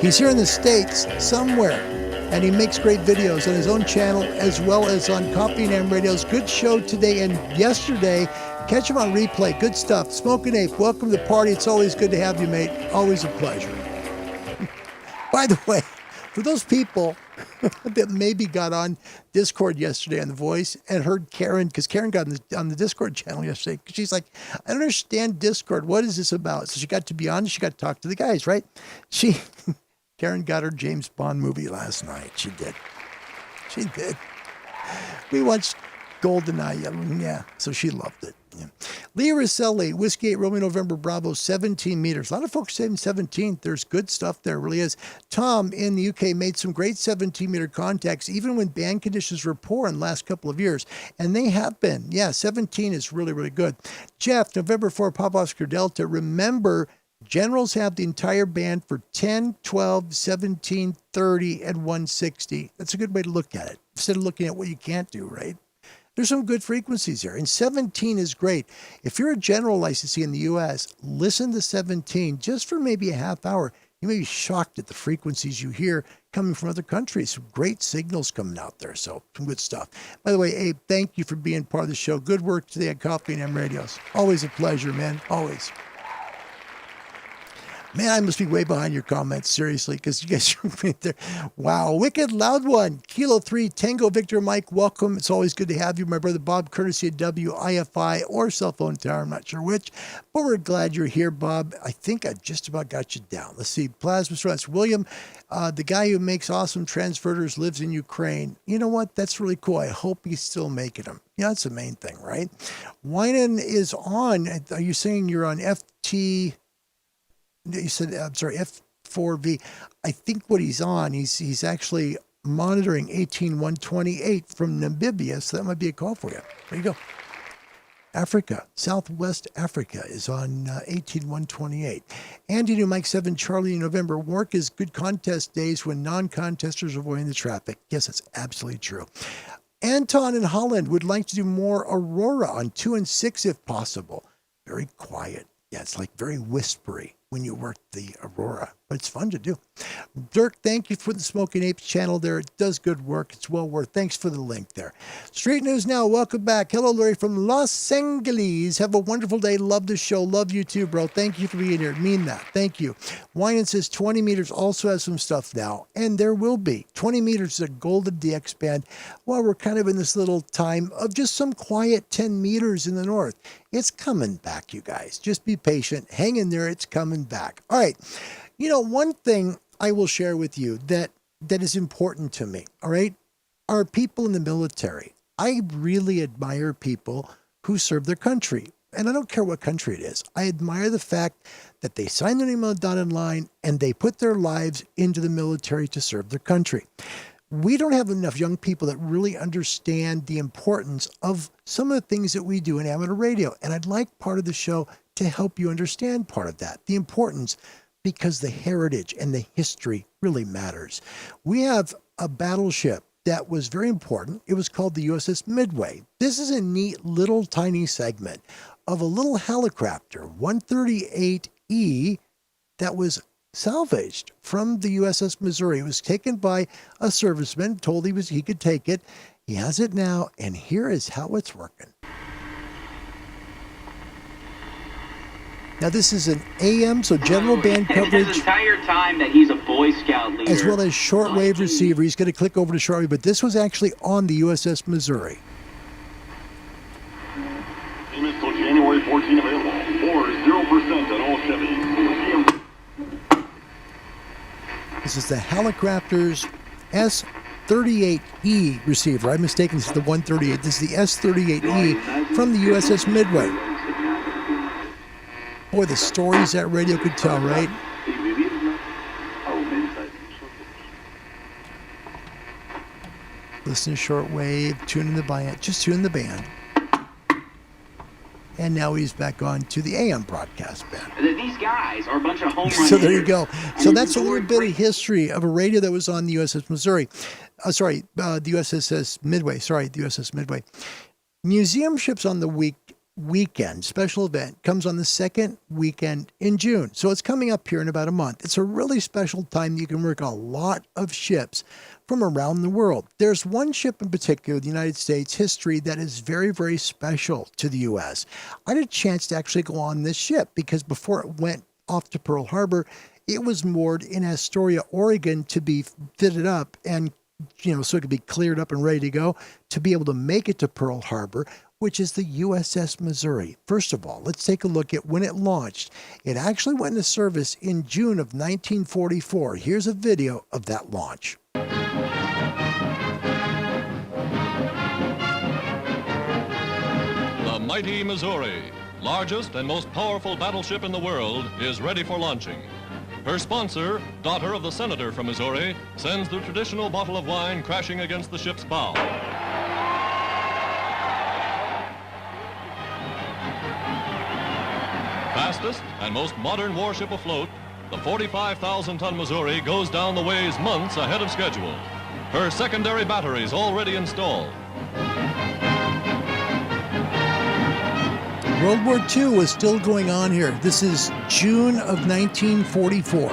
He's here in the States somewhere, and he makes great videos on his own channel as well as on Coffee and Ham Radio's. Good show today and yesterday. Catch him on replay. Good stuff. Smoking Ape, welcome to the party. It's always good to have you, mate. Always a pleasure. By the way, for those people that maybe got on Discord yesterday on The Voice and heard Karen, because Karen got on the Discord channel yesterday, because she's like, I don't understand Discord. What is this about? So she got to be on, she got to talk to the guys, right? Karen got her James Bond movie last night. She did. We watched GoldenEye, yeah, so she loved it. Yeah. Lee Rosselli, Whiskey 8 Romeo November Bravo, 17 meters. A lot of folks saying 17. There's good stuff there, really is. Tom in the UK made some great 17-meter contacts, even when band conditions were poor in the last couple of years. And they have been. Yeah, 17 is really, really good. Jeff, November 4, Pop Oscar Delta. Remember, generals have the entire band for 10, 12, 17, 30, and 160. That's a good way to look at it, instead of looking at what you can't do, right? There's some good frequencies here, and 17 is great. If you're a general licensee in the U.S., listen to 17 just for maybe a half hour. You may be shocked at the frequencies you hear coming from other countries. Some great signals coming out there, so some good stuff. By the way, Abe, thank you for being part of the show. Good work today at Coffee and M Radios. Always a pleasure, man, always. Man, I must be way behind your comments, seriously, because you guys are right there. Wow, wicked loud one. Kilo 3, Tango Victor Mike, welcome. It's always good to have you. My brother Bob, courtesy of WIFI or Cell Phone Tower, I'm not sure which, but we're glad you're here, Bob. I think I just about got you down. Let's see, Plasma Stress. William, the guy who makes awesome transverters lives in Ukraine. You know what? That's really cool. I hope he's still making them. Yeah, that's the main thing, right? Winan is on. Are you saying you're on FT? You said, I'm sorry, F4V. I think what he's on, he's actually monitoring 18128 from Namibia, so that might be a call for you. There you go. Africa, Southwest Africa is on 18128. Andy New Mike 7, Charlie in November. Work is good contest days when non-contesters are avoiding the traffic. Yes, that's absolutely true. Anton in Holland would like to do more Aurora on 2 and 6 if possible. Very quiet. Yeah, it's like very whispery when you work the Aurora, but it's fun to do. Dirk, thank you for the Smoking Apes channel there. It does good work. It's well worth. Thanks for the link there. Street News Now, welcome back. Hello, Larry from Los Angeles. Have a wonderful day. Love the show. Love you too, bro. Thank you for being here. Mean that. Thank you. Winan says 20 meters also has some stuff now, and there will be. 20 meters is a golden DX band. Well, we're kind of in this little time of just some quiet 10 meters in the north. It's coming back, you guys. Just be patient. Hang in there. It's coming back. All right. You know, one thing I will share with you that is important to me, all right, are people in the military. I really admire people who serve their country. And I don't care what country it is. I admire the fact that they sign their name on the dotted line and they put their lives into the military to serve their country. We don't have enough young people that really understand the importance of some of the things that we do in amateur radio. And I'd like part of the show to help you understand part of that, the importance, because the heritage and the history really matters. We have a battleship that was very important. It was called the USS Midway. This is a neat little tiny segment of a little Hallicrafter 138E that was salvaged from the USS Missouri. It was taken by a serviceman, told he could take it. He has it now, and here is how it's working. Now this is an AM, so general band coverage. His entire time that he's a Boy Scout leader. As well as shortwave receiver. He's going to click over to shortwave, but this was actually on the USS Missouri. Payments till January 14 available, or 0% on all Chevys. This is the Hallicrafters S-38E Receiver. I'm mistaken, this is the 138. This is the S-38E from the USS Midway. Boy, the stories that radio could tell, right? Listen to shortwave, tune in the band, just tune the band. And now he's back on to the AM broadcast band. These guys are a bunch of home run So there you hitters. go. So that's a little bit of history of a radio that was on the USS Missouri. The USS Midway. Sorry, the USS Midway. Museum ships on the weekend, special event, comes on the second weekend in June. So it's coming up here in about a month. It's a really special time. You can work a lot of ships from around the world. There's one ship in particular, the United States history, that is very, very special to the U.S. I had a chance to actually go on this ship because before it went off to Pearl Harbor, it was moored in Astoria, Oregon to be fitted up and, so it could be cleared up and ready to go to be able to make it to Pearl Harbor, which is the USS Missouri. First of all, let's take a look at when it launched. It actually went into service in June of 1944. Here's a video of that launch. The mighty Missouri, largest and most powerful battleship in the world, is ready for launching. Her sponsor, daughter of the senator from Missouri, sends the traditional bottle of wine crashing against the ship's bow. Fastest and most modern warship afloat, the 45,000-ton Missouri goes down the ways months ahead of schedule. Her secondary batteries already installed. World War II was still going on here. This is June of 1944.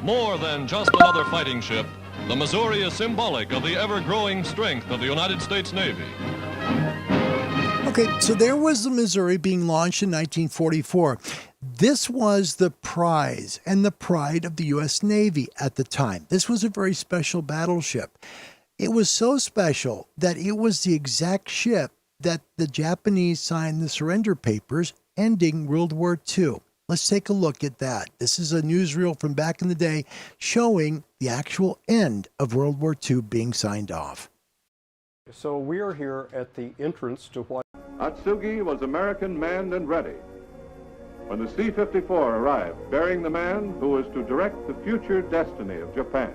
More than just another fighting ship, the Missouri is symbolic of the ever-growing strength of the United States Navy. Okay, so there was the Missouri being launched in 1944. This was the prize and the pride of the U.S. Navy at the time. This was a very special battleship. It was so special that it was the exact ship that the Japanese signed the surrender papers ending World War II. Let's take a look at that. This is a newsreel from back in the day showing the actual end of World War II being signed off. So we are here at the entrance to what... Atsugi was American manned and ready when the C-54 arrived, bearing the man who was to direct the future destiny of Japan.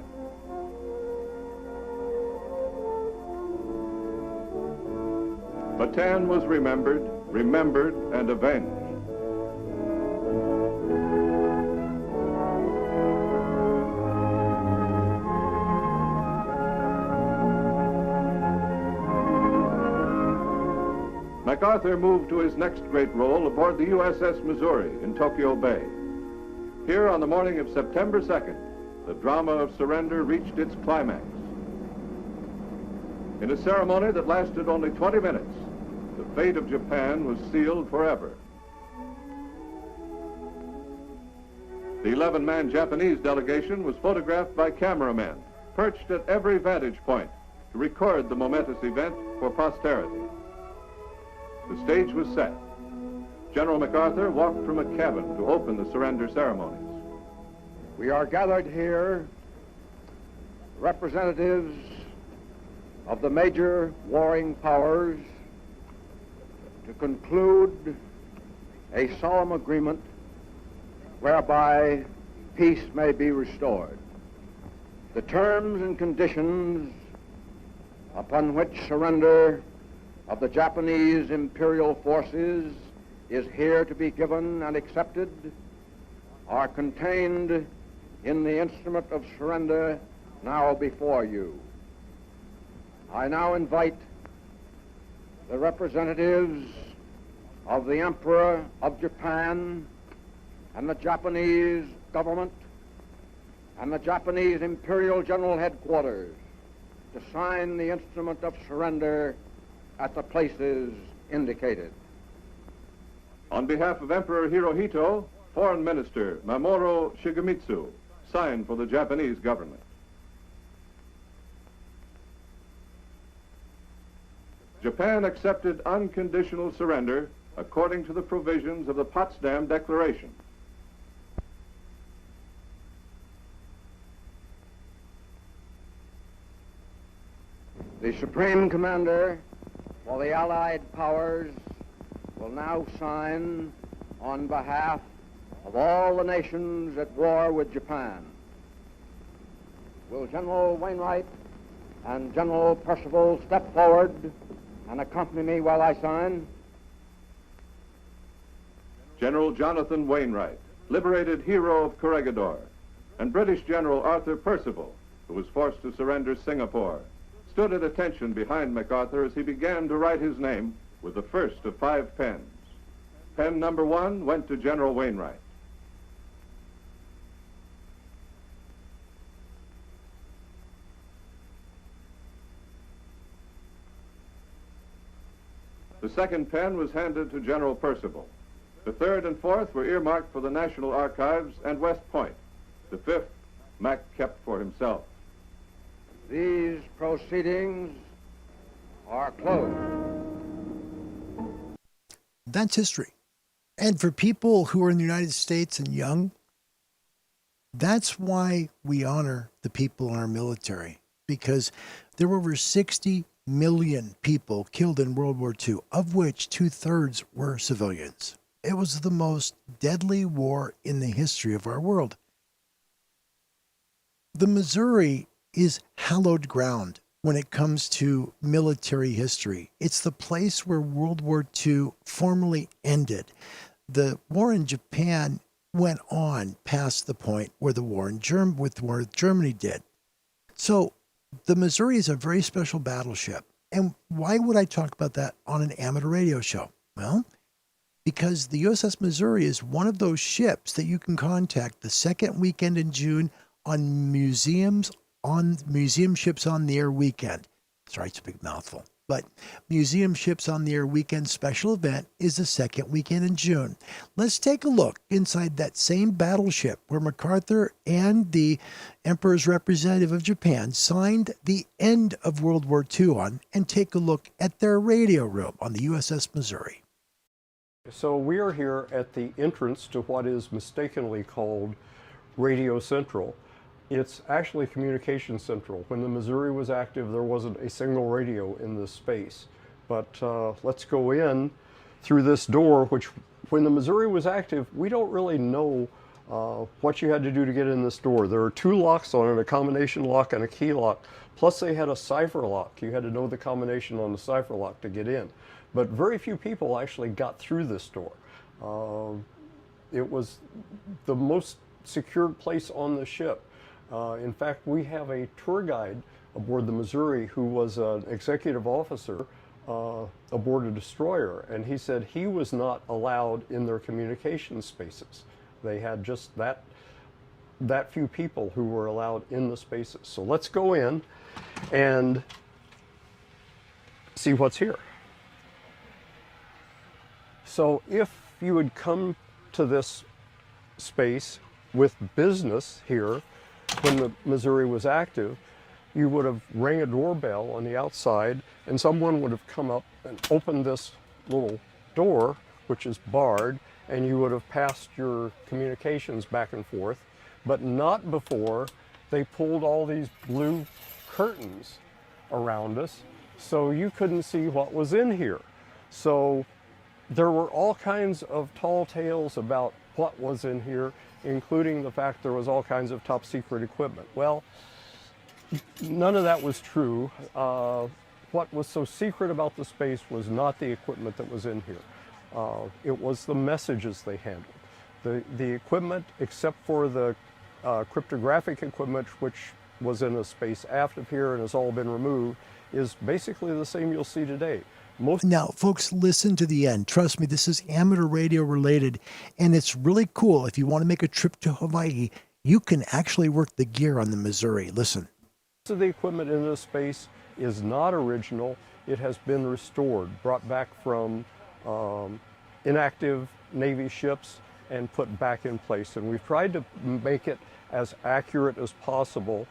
Bataan was remembered, and avenged. MacArthur moved to his next great role aboard the USS Missouri in Tokyo Bay. Here on the morning of September 2nd, the drama of surrender reached its climax. In a ceremony that lasted only 20 minutes, the fate of Japan was sealed forever. The 11-man Japanese delegation was photographed by cameramen, perched at every vantage point to record the momentous event for posterity. The stage was set. General MacArthur walked from a cabin to open the surrender ceremonies. We are gathered here, representatives of the major warring powers, to conclude a solemn agreement whereby peace may be restored. The terms and conditions upon which surrender of the Japanese imperial forces is here to be given and accepted are contained in the instrument of surrender now before you. I now invite the representatives of the Emperor of Japan and the Japanese government and the Japanese Imperial General Headquarters to sign the instrument of surrender at the places indicated. On behalf of Emperor Hirohito, Foreign Minister Mamoru Shigemitsu signed for the Japanese government. Japan accepted unconditional surrender according to the provisions of the Potsdam Declaration. The Supreme Commander for the Allied powers will now sign on behalf of all the nations at war with Japan. Will General Wainwright and General Percival step forward and accompany me while I sign? General Jonathan Wainwright, liberated hero of Corregidor, and British General Arthur Percival, who was forced to surrender Singapore, stood at attention behind MacArthur as he began to write his name with the first of 5 pens. Pen number 1 went to General Wainwright. The second pen was handed to General Percival. The third and fourth were earmarked for the National Archives and West Point. The fifth, Mac kept for himself. These proceedings are closed. That's history. And for people who are in the United States and young, that's why we honor the people in our military, because there were over 60 million people killed in World War II, of which 2/3 were civilians. It was the most deadly war in the history of our world. The Missouri is hallowed ground when it comes to military history. It's the place where World War II formally ended. The war in Japan went on past the point where the war with Germany did. So the Missouri is a very special battleship. And why would I talk about that on an amateur radio show? Well, because the USS Missouri is one of those ships that you can contact the second weekend in June on museum ships on the air weekend. Sorry, it's a big mouthful. But Museum Ships on the Air Weekend special event is the second weekend in June. Let's take a look inside that same battleship where MacArthur and the Emperor's representative of Japan signed the end of World War II on, and take a look at their radio room on the USS Missouri. So we are here at the entrance to what is mistakenly called Radio Central. It's actually Communication Central. When the Missouri was active, there wasn't a single radio in this space. But let's go in through this door, which when the Missouri was active, we don't really know what you had to do to get in this door. There are two locks on it, a combination lock and a key lock. Plus they had a cipher lock. You had to know the combination on the cipher lock to get in. But very few people actually got through this door. It was the most secured place on the ship. In fact, we have a tour guide aboard the Missouri who was an executive officer aboard a destroyer, and he said he was not allowed in their communication spaces. They had just that few people who were allowed in the spaces. So let's go in and see what's here. So if you would come to this space with business here, when the Missouri was active, you would have rang a doorbell on the outside and someone would have come up and opened this little door, which is barred, and you would have passed your communications back and forth, but not before they pulled all these blue curtains around us so you couldn't see what was in here. So there were all kinds of tall tales about what was in here, including the fact there was all kinds of top secret equipment. Well, none of that was true. What was so secret about the space was not the equipment that was in here. It was the messages they handled. The equipment, except for the cryptographic equipment, which was in a space aft of here and has all been removed, is basically the same you'll see today. Now, folks, listen to the end. Trust me, this is amateur radio related, and it's really cool. If you want to make a trip to Hawaii, you can actually work the gear on the Missouri. Listen. Most of the equipment in this space is not original. It has been restored, brought back from inactive Navy ships and put back in place. And we've tried to make it as accurate as possible.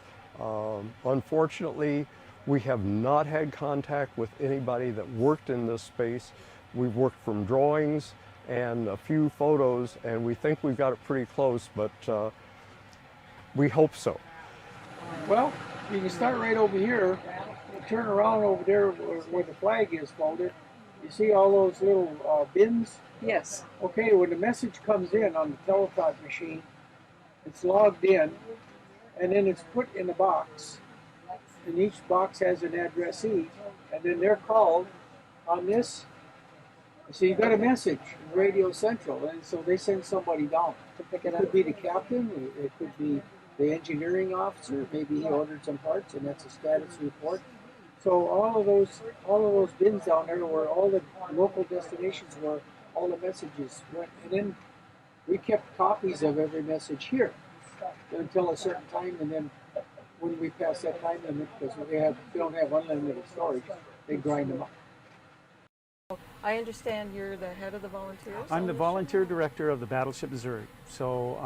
Unfortunately, we have not had contact with anybody that worked in this space. We've worked from drawings and a few photos, and we think we've got it pretty close, but we hope so. Well, you can start right over here, turn around over there where the flag is folded. You see all those little bins? Yes. Okay, when the message comes in on the teletype machine, it's logged in, and then it's put in a box. And each box has an addressee, and then they're called on this. So you got a message in Radio Central, and so they send somebody down to pick it up. It could be the captain, it could be the engineering officer. Maybe he ordered some parts, and that's a status report. So all of those bins down there were all the local destinations where all the messages went, and then we kept copies of every message here until a certain time, and then when we pass that time limit, because we don't have unlimited storage, they grind them up. I understand you're the head of the volunteers? I'm the volunteer director of the Battleship Missouri. So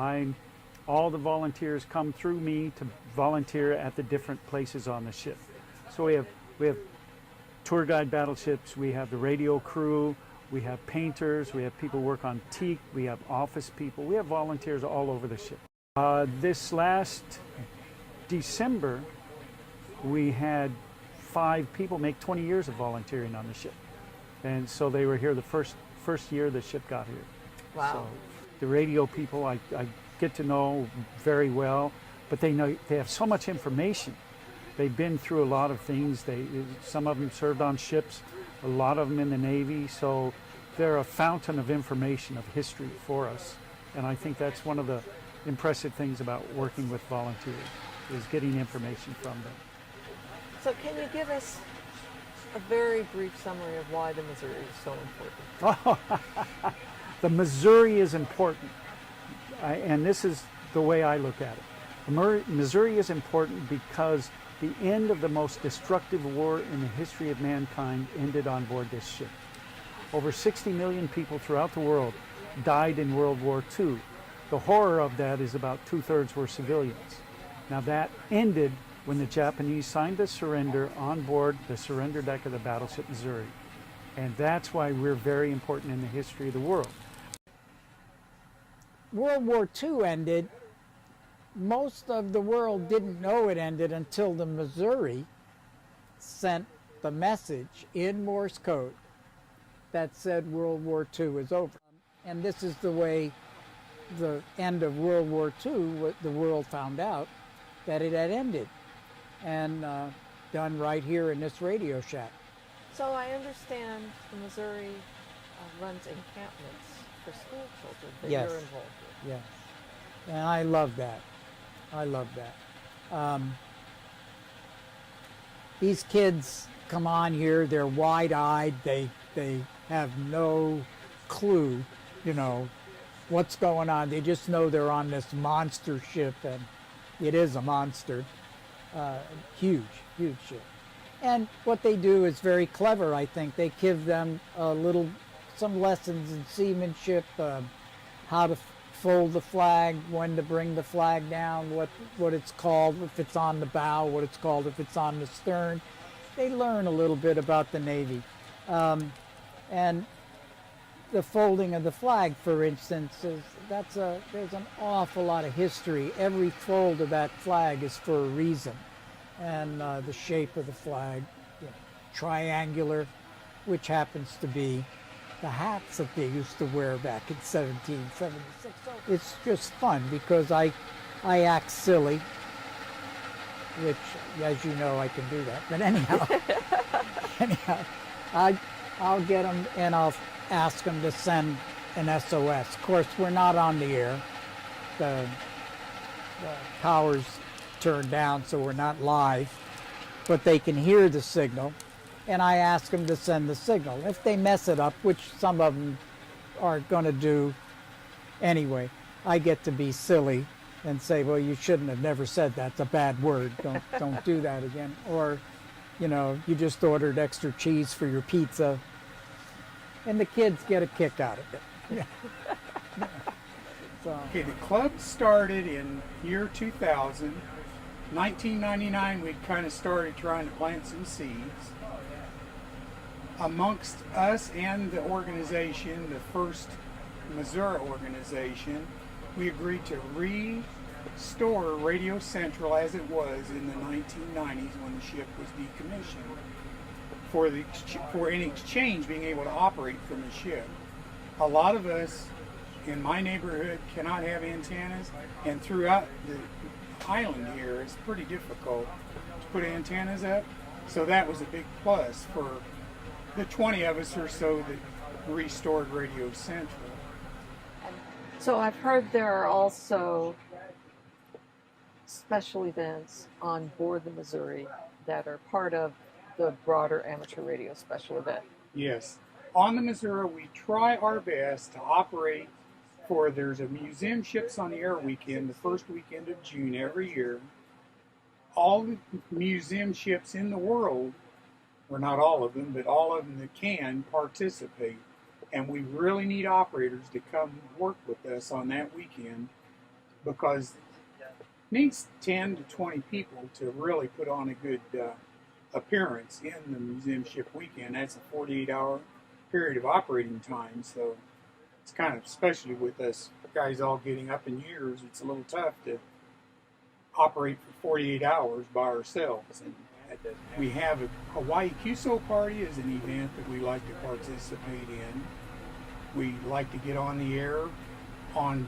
all the volunteers come through me to volunteer at the different places on the ship. So we have tour guide battleships, we have the radio crew, we have painters, we have people work on teak, we have office people, we have volunteers all over the ship. This last December, we had 5 people make 20 years of volunteering on the ship. And so they were here the first year the ship got here. Wow. So the radio people I get to know very well, but they have so much information. They've been through a lot of things. Some of them served on ships, a lot of them in the Navy, so they're a fountain of information, of history for us. And I think that's one of the impressive things about working with volunteers, is getting information from them. So can you give us a very brief summary of why the Missouri is so important? The Missouri is important, and this is the way I look at it. The Missouri is important because The end of the most destructive war in the history of mankind ended on board this ship. Over 60 million people throughout the world died in World War II. The horror of that is about 2/3 were civilians. Now that ended when the Japanese signed the surrender on board the surrender deck of the battleship Missouri. And that's why we're very important in the history of the world. World War II ended. Most of the world didn't know it ended until the Missouri sent the message in Morse code that said World War II is over. And this is the way the end of World War II, the world found out that it had ended, and done right here in this radio shack. So I understand the Missouri runs encampments for school children that Yes. you're involved with. Yes, and I love that. I love that. These kids come on here, they're wide-eyed, they have no clue, you know, what's going on. They just know they're on this monster ship, and it is a monster. Huge ship. And what they do is very clever, I think. They give them some lessons in seamanship, how to fold the flag, when to bring the flag down, what it's called if it's on the bow, what it's called if it's on the stern. They learn a little bit about the Navy. And the folding of the flag, for instance, there's an awful lot of history. Every fold of that flag is for a reason. And the shape of the flag, triangular, which happens to be the hats that they used to wear back in 1776. So it's just fun because I act silly, which, as you know, I can do that. But anyhow, I'll get them and I'll ask them to send an SOS. Of course, we're not on the air. The power's turned down, so we're not live, but they can hear the signal, and I ask them to send the signal. If they mess it up, which some of them are going to do anyway, I get to be silly and say, well, you shouldn't have never said that. It's a bad word. Don't do that again. Or, you just ordered extra cheese for your pizza, and the kids get a kick out of it. Yeah. So. Okay, the club started in year 2000. 1999, we kind of started trying to plant some seeds. Amongst us and the organization, the first Missouri organization, we agreed to restore Radio Central as it was in the 1990s when the ship was decommissioned, for in exchange being able to operate from the ship. A lot of us in my neighborhood cannot have antennas, and throughout the island here it's pretty difficult to put antennas up, so that was a big plus for the 20 of us or so that restored Radio Central. So I've heard there are also special events on board the Missouri that are part of the broader amateur radio special event. Yes. On the Missouri, we try our best to operate there's a museum ships on the air weekend, the first weekend of June every year. All the museum ships in the world, or not all of them, but all of them that can participate. And we really need operators to come work with us on that weekend, because it needs 10 to 20 people to really put on a good appearance in the museum ship weekend. That's a 48-hour period of operating time, so it's kind of, especially with us guys all getting up in years, it's a little tough to operate for 48 hours by ourselves. And we have a Hawaii QSO party as an event that we like to participate in. We like to get on the air on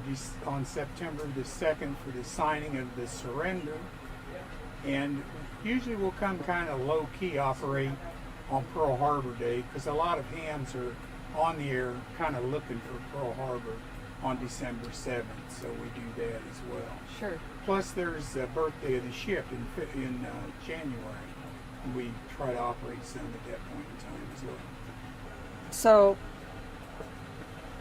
September the 2nd for the signing of the surrender. And usually we'll come kind of low-key operate on Pearl Harbor Day, because a lot of hams are on the air kind of looking for Pearl Harbor on December 7th, so we do that as well. Sure. Plus there's the birthday of the ship in January. We try to operate some at that point in time as well. So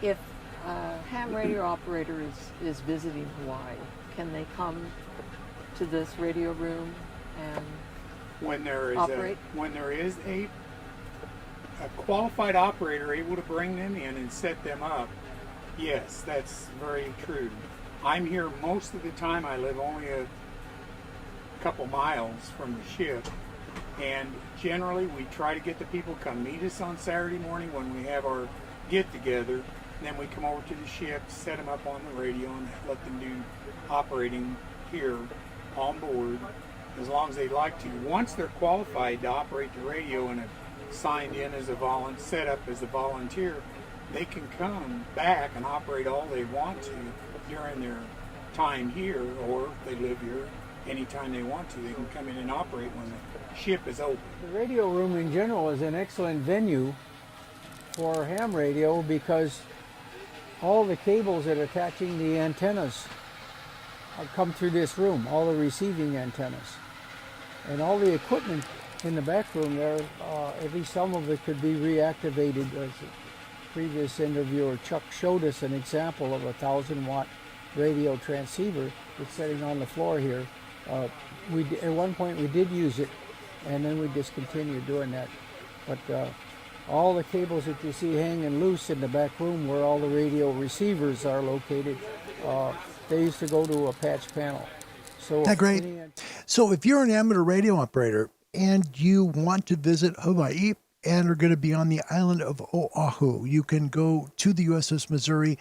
if a ham radio operator is visiting Hawaii, can they come to this radio room and when there is Operate. a qualified operator able to bring them in and set them up, yes, that's very true. I'm here most of the time. I live only a couple miles from the ship, and generally we try to get the people to come meet us on Saturday morning when we have our get-together. Then we come over to the ship, set them up on the radio, and let them do operating here on board as long as they'd like to. Once they're qualified to operate the radio and have signed in as a set up as a volunteer, they can come back and operate all they want to during their time here, or if they live here anytime they want to, they can come in and operate when the ship is open. The radio room in general is an excellent venue for ham radio because all the cables that are attaching the antennas come through this room, all the receiving antennas. And all the equipment in the back room there, at least some of it could be reactivated. As the previous interviewer, Chuck, showed us an example of a 1,000-watt radio transceiver that's sitting on the floor here. At one point we did use it, and then we discontinued doing that. But all the cables that you see hanging loose in the back room where all the radio receivers are located, they used to go to a patch panel. So Isn't that great? So if you're an amateur radio operator and you want to visit Hawaii and are going to be on the island of Oahu, you can go to the USS Missouri.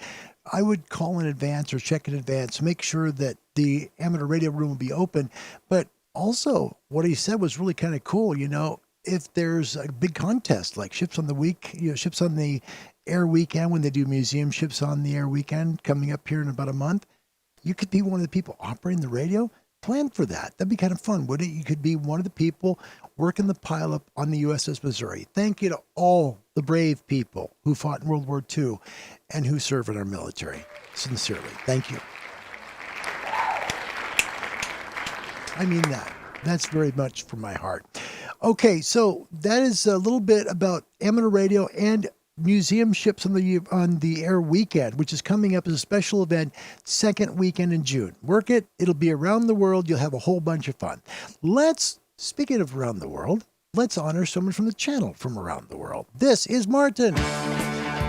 I would call in advance or check in advance, make sure that the amateur radio room will be open. But also what he said was really kind of cool. You know, if there's a big contest like Ships on the Air Weekend, when they do museum ships on the air weekend coming up here in about a month, you could be one of the people operating the radio. Plan for that. That'd be kind of fun, wouldn't it? You could be one of the people working the pileup on the USS Missouri. Thank you to all the brave people who fought in World War II and who serve in our military. Sincerely, thank you. I mean that. That's very much from my heart. Okay, so that is a little bit about amateur radio and museum ships on the air weekend, which is coming up as a special event, second weekend in June. Work it. It'll be around the world. You'll have a whole bunch of fun. Speaking of around the world, let's honor someone from the channel from around the world. This is Martin.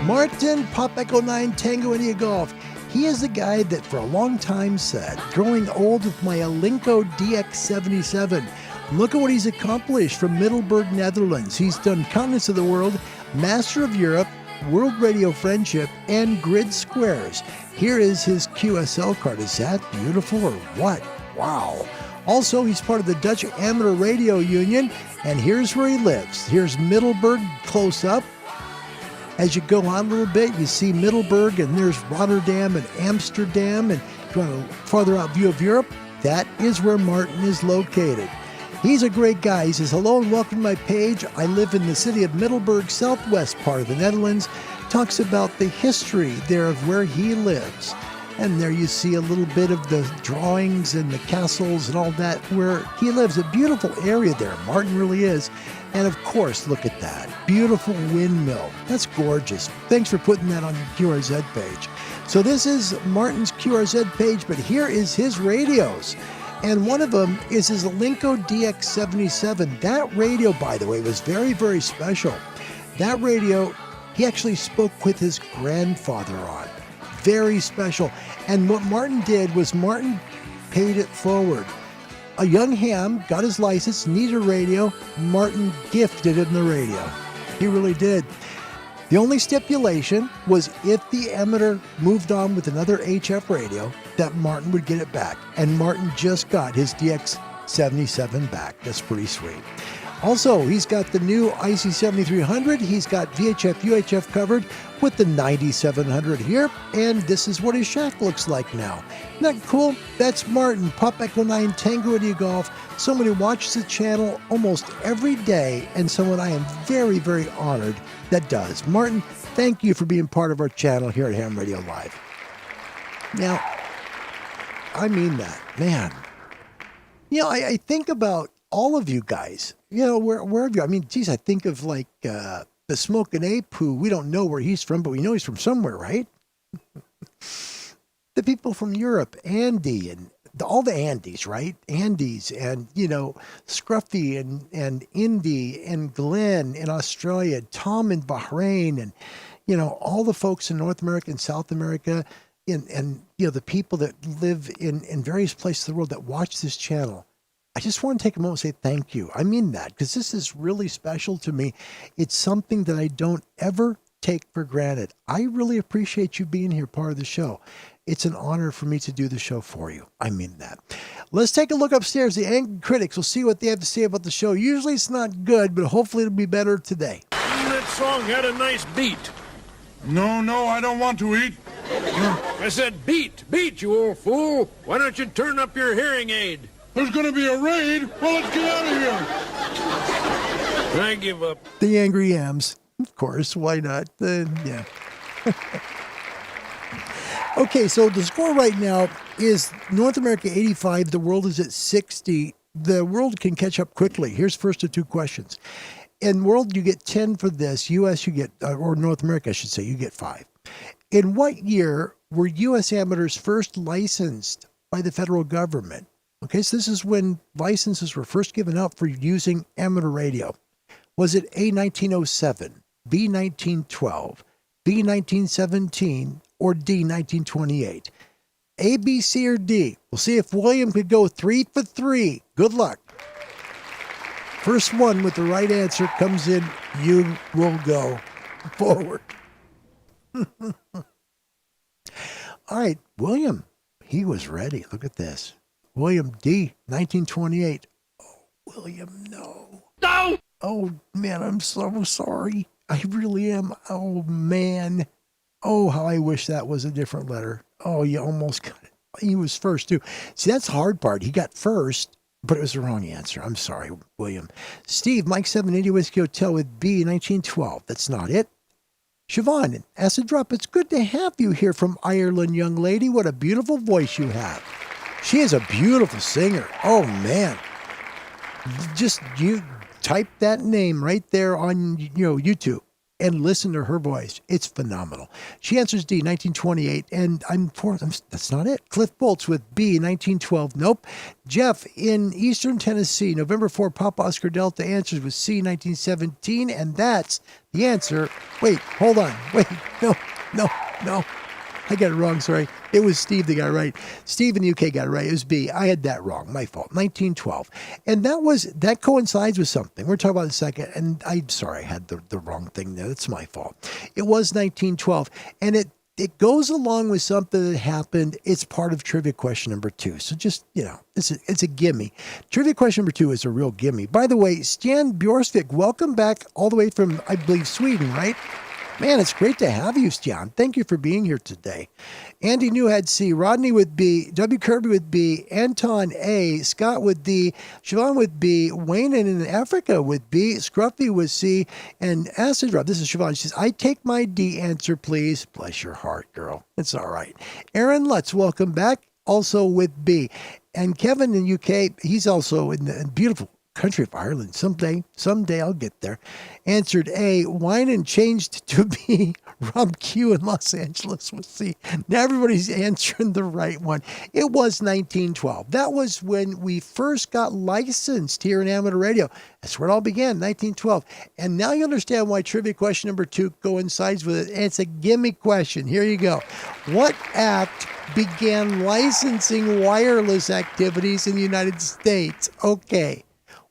Martin, Pop Echo 9, Tango India Golf. He is the guy that for a long time said, growing old with my Alinco DX77, look at what he's accomplished from Middelburg, Netherlands. He's done continents of the world, Master of Europe, World Radio Friendship, and Grid Squares. Here is his QSL card. Is that beautiful or what? Wow. Also, he's part of the Dutch Amateur Radio Union, and here's where he lives. Here's Middelburg close up. As you go on a little bit, you see Middelburg, and there's Rotterdam and Amsterdam, and if you want a farther out view of Europe, that is where Martin is located. He's a great guy. He says, hello and welcome to my page. I live in the city of Middelburg, southwest part of the Netherlands. Talks about the history there of where he lives. And there you see a little bit of the drawings and the castles and all that where he lives. A beautiful area there. Martin really is. And of course, look at that. Beautiful windmill. That's gorgeous. Thanks for putting that on your QRZ page. So this is Martin's QRZ page, but here is his radios. And one of them is his Alinco DX77. That radio, by the way, was very, very special. That radio, he actually spoke with his grandfather on. Very special. And what Martin did was Martin paid it forward. A young ham got his license, needed a radio. Martin gifted him the radio. He really did. The only stipulation was if the amateur moved on with another HF radio, that Martin would get it back. And Martin just got his DX77 back. That's pretty sweet. Also, he's got the new IC7300. He's got VHF, UHF covered with the 9700 here. And this is what his shack looks like now. Isn't that cool? That's Martin, Pop Echo 9, Tango India Golf. Someone who watches the channel almost every day, and someone I am very, very honored that does. Martin, thank you for being part of our channel here at Ham Radio Live. Now, I mean that, man. You know, I think about all of you guys, you know, wherever you are. I mean, geez, I think of like the Smoking Ape, who we don't know where he's from, but we know he's from somewhere, right? The people from Europe, Andy and all the Andes, right? Andes and, Scruffy and Indy and Glenn in Australia, Tom in Bahrain, and, all the folks in North America and South America and the people that live in various places of the world that watch this channel. I just want to take a moment and say thank you. I mean that, because this is really special to me. It's something that I don't ever take for granted. I really appreciate you being here, part of the show. It's an honor for me to do the show for you. I mean that. Let's take a look upstairs. The angry critics will see what they have to say about the show. Usually it's not good, but hopefully it'll be better today. That song had a nice beat. No, I don't want to eat. I said beat, you old fool. Why don't you turn up your hearing aid? There's going to be a raid. Well, let's get out of here. I give up. The Angry Yams. Of course, why not? Yeah. Okay, so the score right now is North America 85. The world is at 60. The world can catch up quickly. Here's first of two questions. In world, you get 10 for this. U.S., you get, or North America, I should say, you get 5. In what year were U.S. amateurs first licensed by the federal government? Okay, so this is when licenses were first given out for using amateur radio. Was it A, 1907, B, 1912, B, 1917, or D, 1928? A, B, C, or D? We'll see if William could go 3 for 3. Good luck. First one with the right answer comes in. You will go forward. All right, William, he was ready. Look at this. William D, 1928. Oh, William, no. No! Oh, man, I'm so sorry. I really am. Oh, man. Oh, how I wish that was a different letter. Oh, you almost got it. He was first, too. See, that's the hard part. He got first, but it was the wrong answer. I'm sorry, William. Steve, Mike 780 Whiskey Hotel with B, 1912. That's not it. Siobhan, Acid Drop, it's good to have you here from Ireland, young lady. What a beautiful voice you have. She is a beautiful singer. Oh, man. Just you type that name right there on YouTube and listen to her voice. It's phenomenal. She answers D, 1928, and that's not it. Cliff Bolts with B, 1912. Nope. Jeff in Eastern Tennessee, November 4, Papa Oscar Delta answers with C, 1917, and that's the answer. Wait, hold on. Wait, no. I got it wrong, sorry. It was Steve that got it right. Steve in the UK got it right. It was B. I had that wrong. My fault. 1912. And that coincides with something. We're talking about in a second. And I'm sorry, I had the wrong thing there. That's my fault. It was 1912. And it goes along with something that happened. It's part of trivia question number 2. So just, it's a gimme. Trivia question number 2 is a real gimme. By the way, Stan Bjorsvik, welcome back all the way from, I believe, Sweden, right? Man, it's great to have you, Stian. Thank you for being here today. Andy Newhead C, Rodney with B, W. Kirby with B, Anton A, Scott with D, Siobhan with B, Wayne in Africa with B, Scruffy with C, and Acid Drop. This is Siobhan. She says, I take my D answer, please. Bless your heart, girl. It's all right. Aaron Lutz, welcome back, also with B. And Kevin in UK, he's also in the beautiful country of Ireland. Someday I'll get there. Answered A, Winan changed to B, Rob Q in Los Angeles with C. Now everybody's answering the right one. It was 1912. That was when we first got licensed here in amateur radio. That's where it all began, 1912. And now you understand why trivia question number 2 coincides with it. And it's a gimme question. Here you go. What act began licensing wireless activities in the United States? Okay.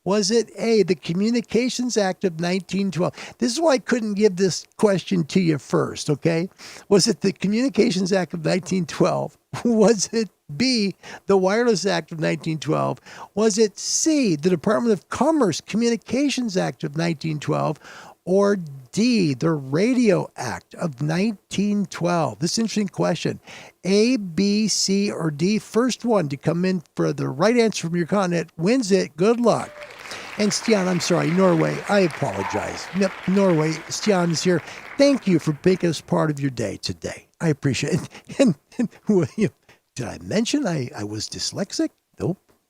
Was it A, the Communications Act of 1912? This is why I couldn't give this question to you first, okay? Was it the Communications Act of 1912? Was it B, the Wireless Act of 1912? Was it C, the Department of Commerce Communications Act of 1912? Or D, the Radio Act of 1912? This is an interesting question. A, B, C, or D? First one to come in for the right answer from your continent wins it. Good luck. And Stian, I'm sorry, Norway, I apologize. Yep, Norway, Stian is here. Thank you for making us part of your day today. I appreciate it. And William, did I mention I was dyslexic?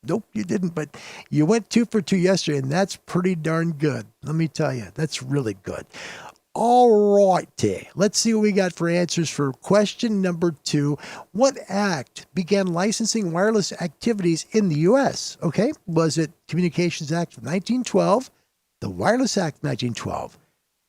Nope, you didn't. But you went 2 for 2 yesterday, and that's pretty darn good. Let me tell you, that's really good. All righty. Let's see what we got for answers for question number 2. What act began licensing wireless activities in the U.S.? Okay. Was it Communications Act of 1912, the Wireless Act of 1912,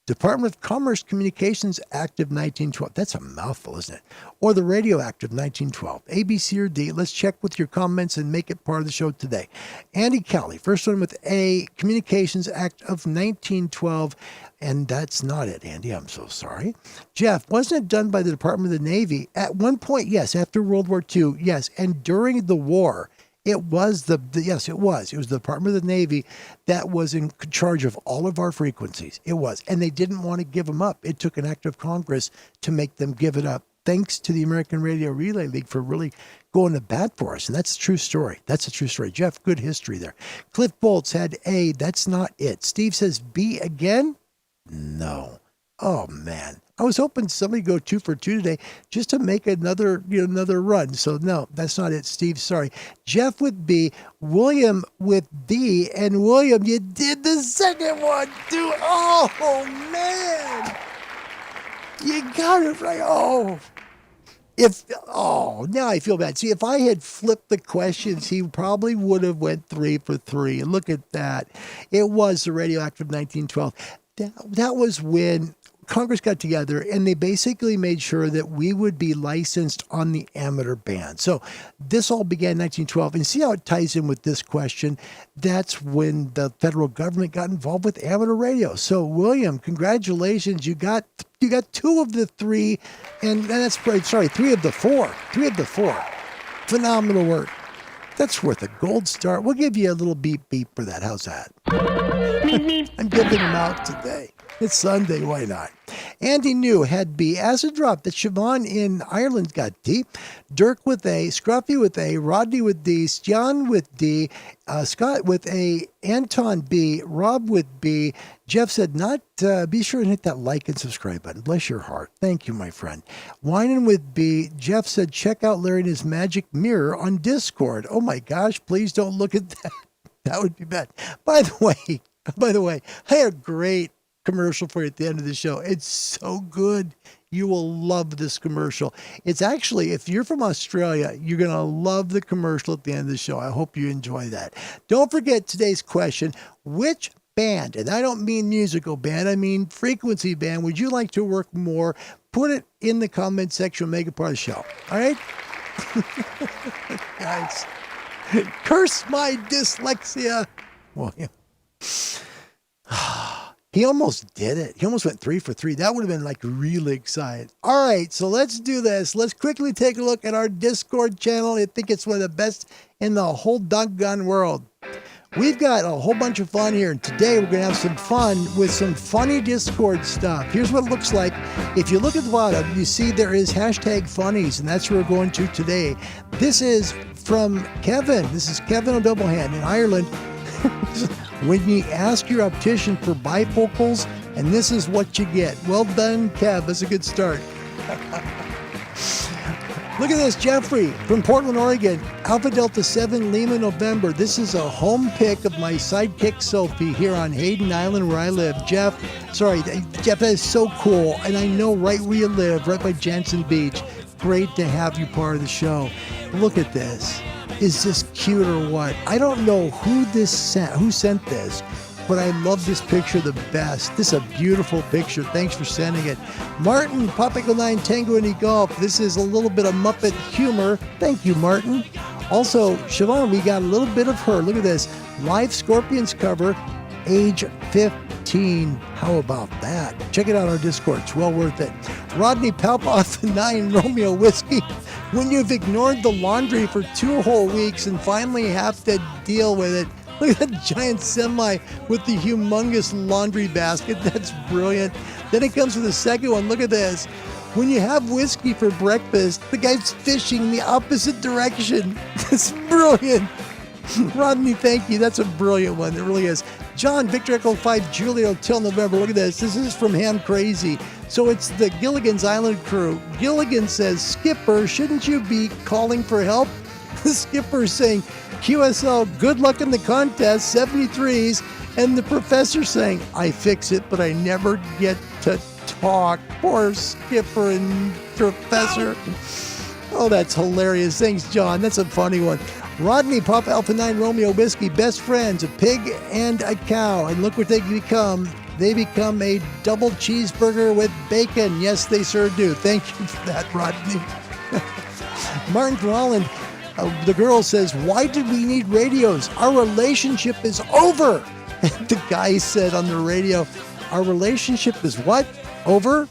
Department of Commerce Communications Act of 1912. That's a mouthful, isn't it? Or the Radio Act of 1912. A, B, C, or D. Let's check with your comments and make it part of the show today. Andy Cowley, first one with A, Communications Act of 1912. And that's not it, Andy. I'm so sorry. Jeff, wasn't it done by the Department of the Navy? At one point, yes. After World War II, yes. And during the war, it was yes, it was. It was the Department of the Navy that was in charge of all of our frequencies. It was. And they didn't want to give them up. It took an act of Congress to make them give it up. Thanks to the American Radio Relay League for really going to bat for us. And that's a true story. That's a true story. Jeff, good history there. Cliff Bolts had A. That's not it. Steve says B again. No. Oh, man. I was hoping somebody go 2 for 2 today just to make another run. So no, that's not it, Steve. Sorry. Jeff with B, William with B, and William, you did the second one too. Oh man, you got it right. Now I feel bad. See, if I had flipped the questions, he probably would have went 3 for 3. And look at that. It was the Radio Act of 1912. That was when Congress got together and they basically made sure that we would be licensed on the amateur band. So this all began in 1912. And see how it ties in with this question? That's when the federal government got involved with amateur radio. So William, congratulations. You got 2 of the 3, and that's right. Sorry, 3 of the 4. 3 of the 4. Phenomenal work. That's worth a gold star. We'll give you a little beep beep for that. How's that? I'm giving them out today. It's Sunday, why not? Andy New had B. As a drop that Siobhan in Ireland got D. Dirk with A. Scruffy with A. Rodney with D. Stian with D. Scott with A. Anton B. Rob with B. Jeff said not. Be sure and hit that like and subscribe button. Bless your heart. Thank you, my friend. Whining with B. Jeff said check out Larry and his magic mirror on Discord. Oh my gosh, please don't look at that. That would be bad. By the way, I had a great commercial for you at the end of the show. It's so good. You will love this commercial. It's actually, if you're from Australia, you're going to love the commercial at the end of the show. I hope you enjoy that. Don't forget today's question. Which band, and I don't mean musical band, I mean frequency band, would you like to work more? Put it in the comment section. Make it part of the show. All right? Guys, curse my dyslexia. William. He almost did it. He almost went 3 for 3. That would have been like really exciting. All right, so let's do this. Let's quickly take a look at our Discord channel. I think it's one of the best in the whole doggone world. We've got a whole bunch of fun here. And today we're going to have some fun with some funny Discord stuff. Here's what it looks like. If you look at the bottom, you see there is #funnies, and that's where we're going to today. This is from Kevin. This is Kevin O'Doublehand in Ireland. When you ask your optician for bifocals, and this is what you get. Well done, Kev. That's a good start. Look at this, Jeffrey from Portland, Oregon. Alpha Delta 7 Lima November. This is a home pick of my sidekick Sophie here on Hayden Island where I live. Jeff, that is so cool. And I know right where you live, right by Jansen Beach. Great to have you part of the show. Look at this. Is this cute or what? I don't know who sent this, but I love this picture the best. This is a beautiful picture. Thanks for sending it. Martin, Papa Echo 9 Tango Indy Golf. This is a little bit of Muppet humor. Thank you, Martin. Also, Siobhan, we got a little bit of her. Look at this. Live Scorpions cover, age 15. How about that? Check it out on our Discord. It's well worth it. Rodney Palpoff 9 Romeo Whiskey. When you've ignored the laundry for 2 whole weeks and finally have to deal with it. Look at that giant semi with the humongous laundry basket. That's brilliant. Then it comes with the second one. Look at this. When you have whiskey for breakfast, the guy's fishing the opposite direction. That's brilliant. Rodney, thank you. That's a brilliant one. It really is. John, Victor Echo 5, Juliet Hotel November. Look at this. This is from Ham Crazy. So it's the Gilligan's Island crew. Gilligan says, Skipper, shouldn't you be calling for help? The skipper's saying, QSL, good luck in the contest, 73s. And the professor saying, I fix it, but I never get to talk. Poor Skipper and Professor. Oh, that's hilarious. Thanks, John. That's a funny one. Rodney, Papa Alpha 9 Romeo Whiskey, best friends, a pig and a cow. And look what they become. They become a double cheeseburger with bacon. Yes, they sure do. Thank you for that, Rodney. Martin from Holland, the girl says, why did we need radios? Our relationship is over. And the guy said on the radio, our relationship is what? Over?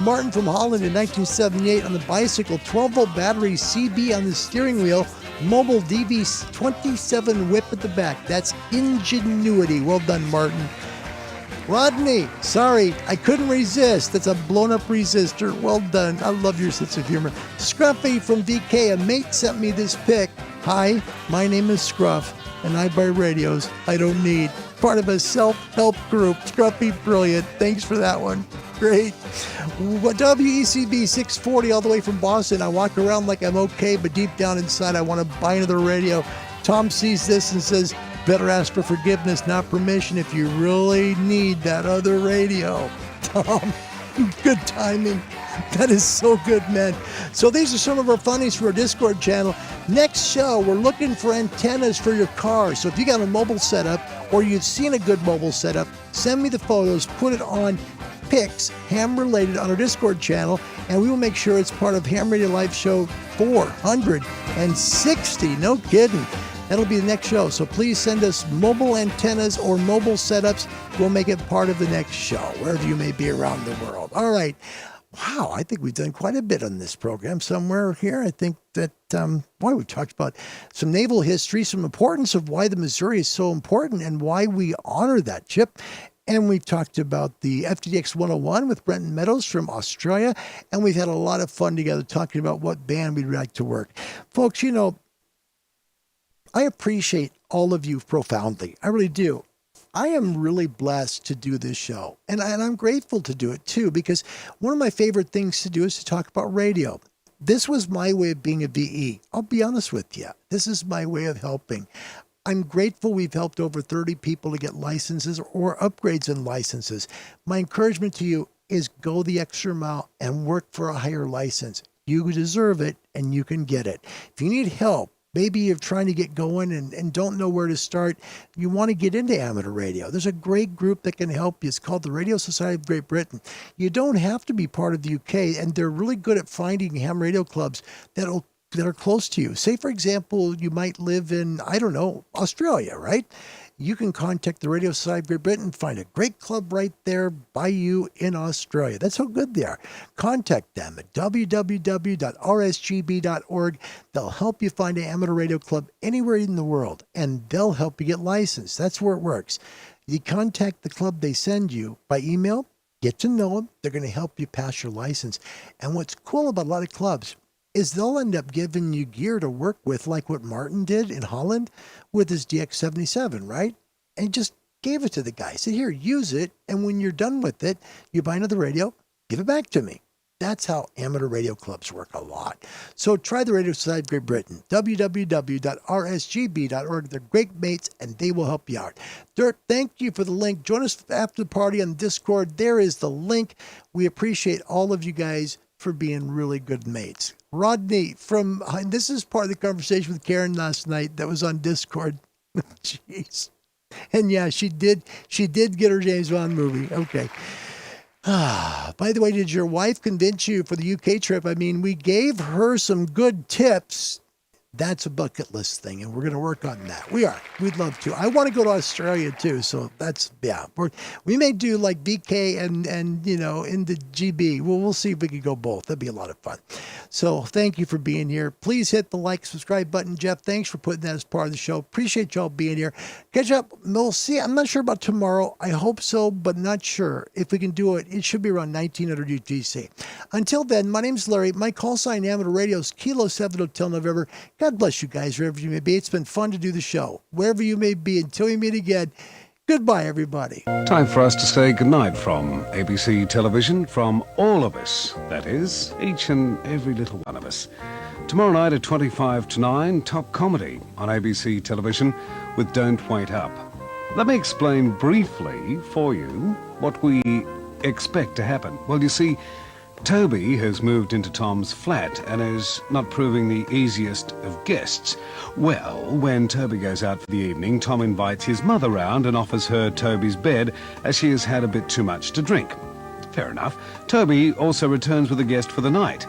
Martin from Holland in 1978 on the bicycle, 12-volt battery, CB on the steering wheel, mobile DV27 whip at the back. That's ingenuity. Well done, Martin. Rodney, sorry, I couldn't resist. That's a blown-up resistor. Well done. I love your sense of humor. Scruffy from VK, a mate sent me this pic. Hi, my name is Scruff, and I buy radios I don't need. Part of a self-help group. Scruffy, brilliant. Thanks for that one. Great. WECB 640 all the way from Boston. I walk around like I'm okay, but deep down inside I want to buy another radio. Tom sees this and says, better ask for forgiveness, not permission, if you really need that other radio. Tom, good timing. That is so good, man. So these are some of our funnies for our Discord channel. Next show, we're looking for antennas for your car. So if you got a mobile setup or you've seen a good mobile setup, send me the photos, put it on pics, ham related, on our Discord channel, and we will make sure it's part of Ham Radio Live Show 460. No kidding. That'll be the next show. So please send us mobile antennas or mobile setups. We'll make it part of the next show, wherever you may be around the world. All right. Wow, I think we've done quite a bit on this program somewhere here. I think that, we've talked about some naval history, some importance of why the Missouri is so important and why we honor that ship. And we've talked about the FTDX 101 with Brenton Meadows from Australia. And we've had a lot of fun together talking about what band we'd like to work. Folks, you know, I appreciate all of you profoundly. I really do. I am really blessed to do this show, and I'm grateful to do it too, because one of my favorite things to do is to talk about radio. This was my way of being a VE. I'll be honest with you. This is my way of helping. I'm grateful we've helped over 30 people to get licenses or upgrades in licenses. My encouragement to you is go the extra mile and work for a higher license. You deserve it, and you can get it. If you need help, maybe you're trying to get going and don't know where to start. You want to get into amateur radio. There's a great group that can help you. It's called the Radio Society of Great Britain. You don't have to be part of the UK, and they're really good at finding ham radio clubs that are close to you. Say, for example, you might live in, I don't know, Australia, right? You can contact the Radio Society of Great Britain, find a great club right there by you in Australia. That's how good they are. Contact them at www.rsgb.org. They'll help you find an amateur radio club anywhere in the world, and they'll help you get licensed. That's where it works. You contact the club they send you by email, get to know them. They're going to help you pass your license. And what's cool about a lot of clubs is they'll end up giving you gear to work with, like what Martin did in Holland with his DX77, right? And just gave it to the guy. Said, here, use it. And when you're done with it, you buy another radio, give it back to me. That's how amateur radio clubs work a lot. So try the Radio Society of Great Britain, www.rsgb.org. They're great mates, and they will help you out. Dirk, thank you for the link. Join us after the party on Discord. There is the link. We appreciate all of you guys for being really good mates. Rodney, this is part of the conversation with Karen last night that was on Discord. Jeez. And yeah, she did get her James Bond movie. Okay. By the way, did your wife convince you for the UK trip? I mean, we gave her some good tips. That's a bucket list thing, and we're going to work on that. We are. We'd love to. I want to go to Australia, too, so that's, yeah. We may do like BK and in the GB. Well, we'll see if we can go both. That'd be a lot of fun. So thank you for being here. Please hit the like, subscribe button. Jeff, thanks for putting that as part of the show. Appreciate y'all being here. Catch up. We'll see. I'm not sure about tomorrow. I hope so, but not sure. If we can do it, it should be around 1900 UTC. Until then, my name's Larry. My call sign Amateur Radio is Kilo 7 Hotel November. God bless you guys, wherever you may be. It's been fun to do the show. Wherever you may be, until we meet again, goodbye, everybody. Time for us to say goodnight from ABC Television, from all of us. That is, each and every little one of us. Tomorrow night at 25 to 9, top comedy on ABC Television with Don't Wait Up. Let me explain briefly for you what we expect to happen. Well, you see, Toby has moved into Tom's flat and is not proving the easiest of guests. Well, when Toby goes out for the evening, Tom invites his mother round and offers her Toby's bed as she has had a bit too much to drink. Fair enough. Toby also returns with a guest for the night.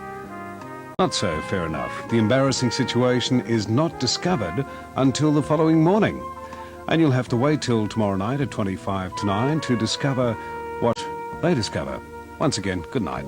Not so fair enough. The embarrassing situation is not discovered until the following morning. And you'll have to wait till tomorrow night at 25 to 9 to discover what they discover. Once again, good night.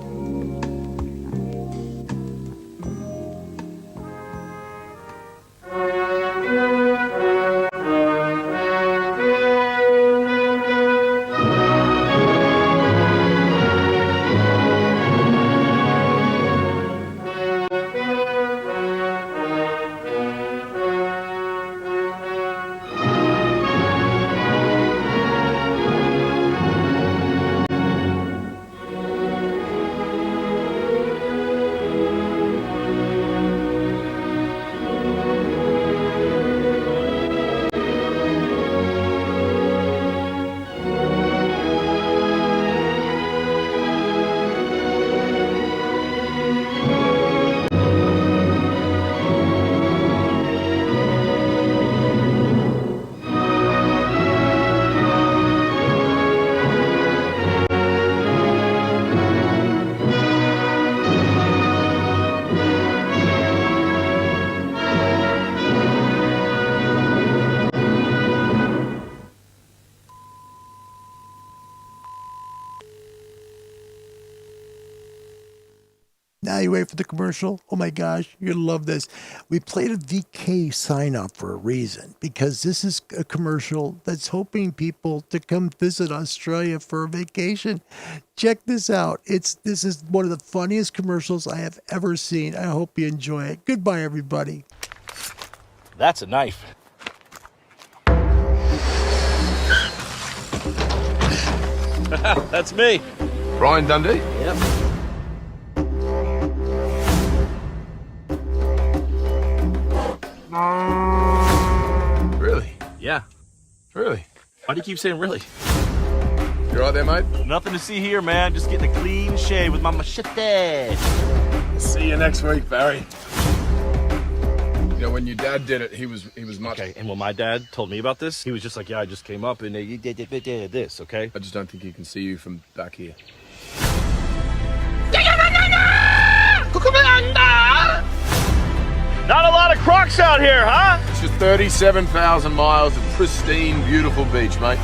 Now you wait for the commercial. Oh my gosh, you're going to love this. We played a VK sign off for a reason, because this is a commercial that's hoping people to come visit Australia for a vacation. Check this out. This is one of the funniest commercials I have ever seen. I hope you enjoy it. Goodbye, everybody. That's a knife. That's me. Brian Dundee? Yep. Really? Yeah. Really? Why do you keep saying really? You right there, mate? Nothing to see here, man. Just getting a clean shave with my machete. See you next week, Barry. You know, when your dad did it, he was much... Okay, and when my dad told me about this, he was just like, yeah, I just came up and you did this, okay? I just don't think he can see you from back here. Not a lot of crocs out here, huh? It's just 37,000 miles of pristine, beautiful beach, mate.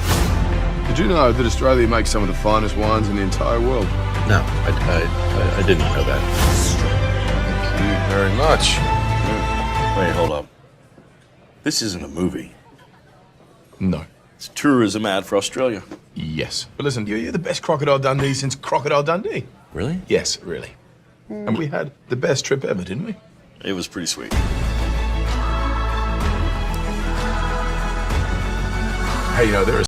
Did you know that Australia makes some of the finest wines in the entire world? No, I didn't know that. Thank you very much. Wait, hold up. This isn't a movie. No. It's a tourism ad for Australia. Yes. But listen, you're the best Crocodile Dundee since Crocodile Dundee. Really? Yes, really. And we had the best trip ever, didn't we? It was pretty sweet. Hey, you know, there are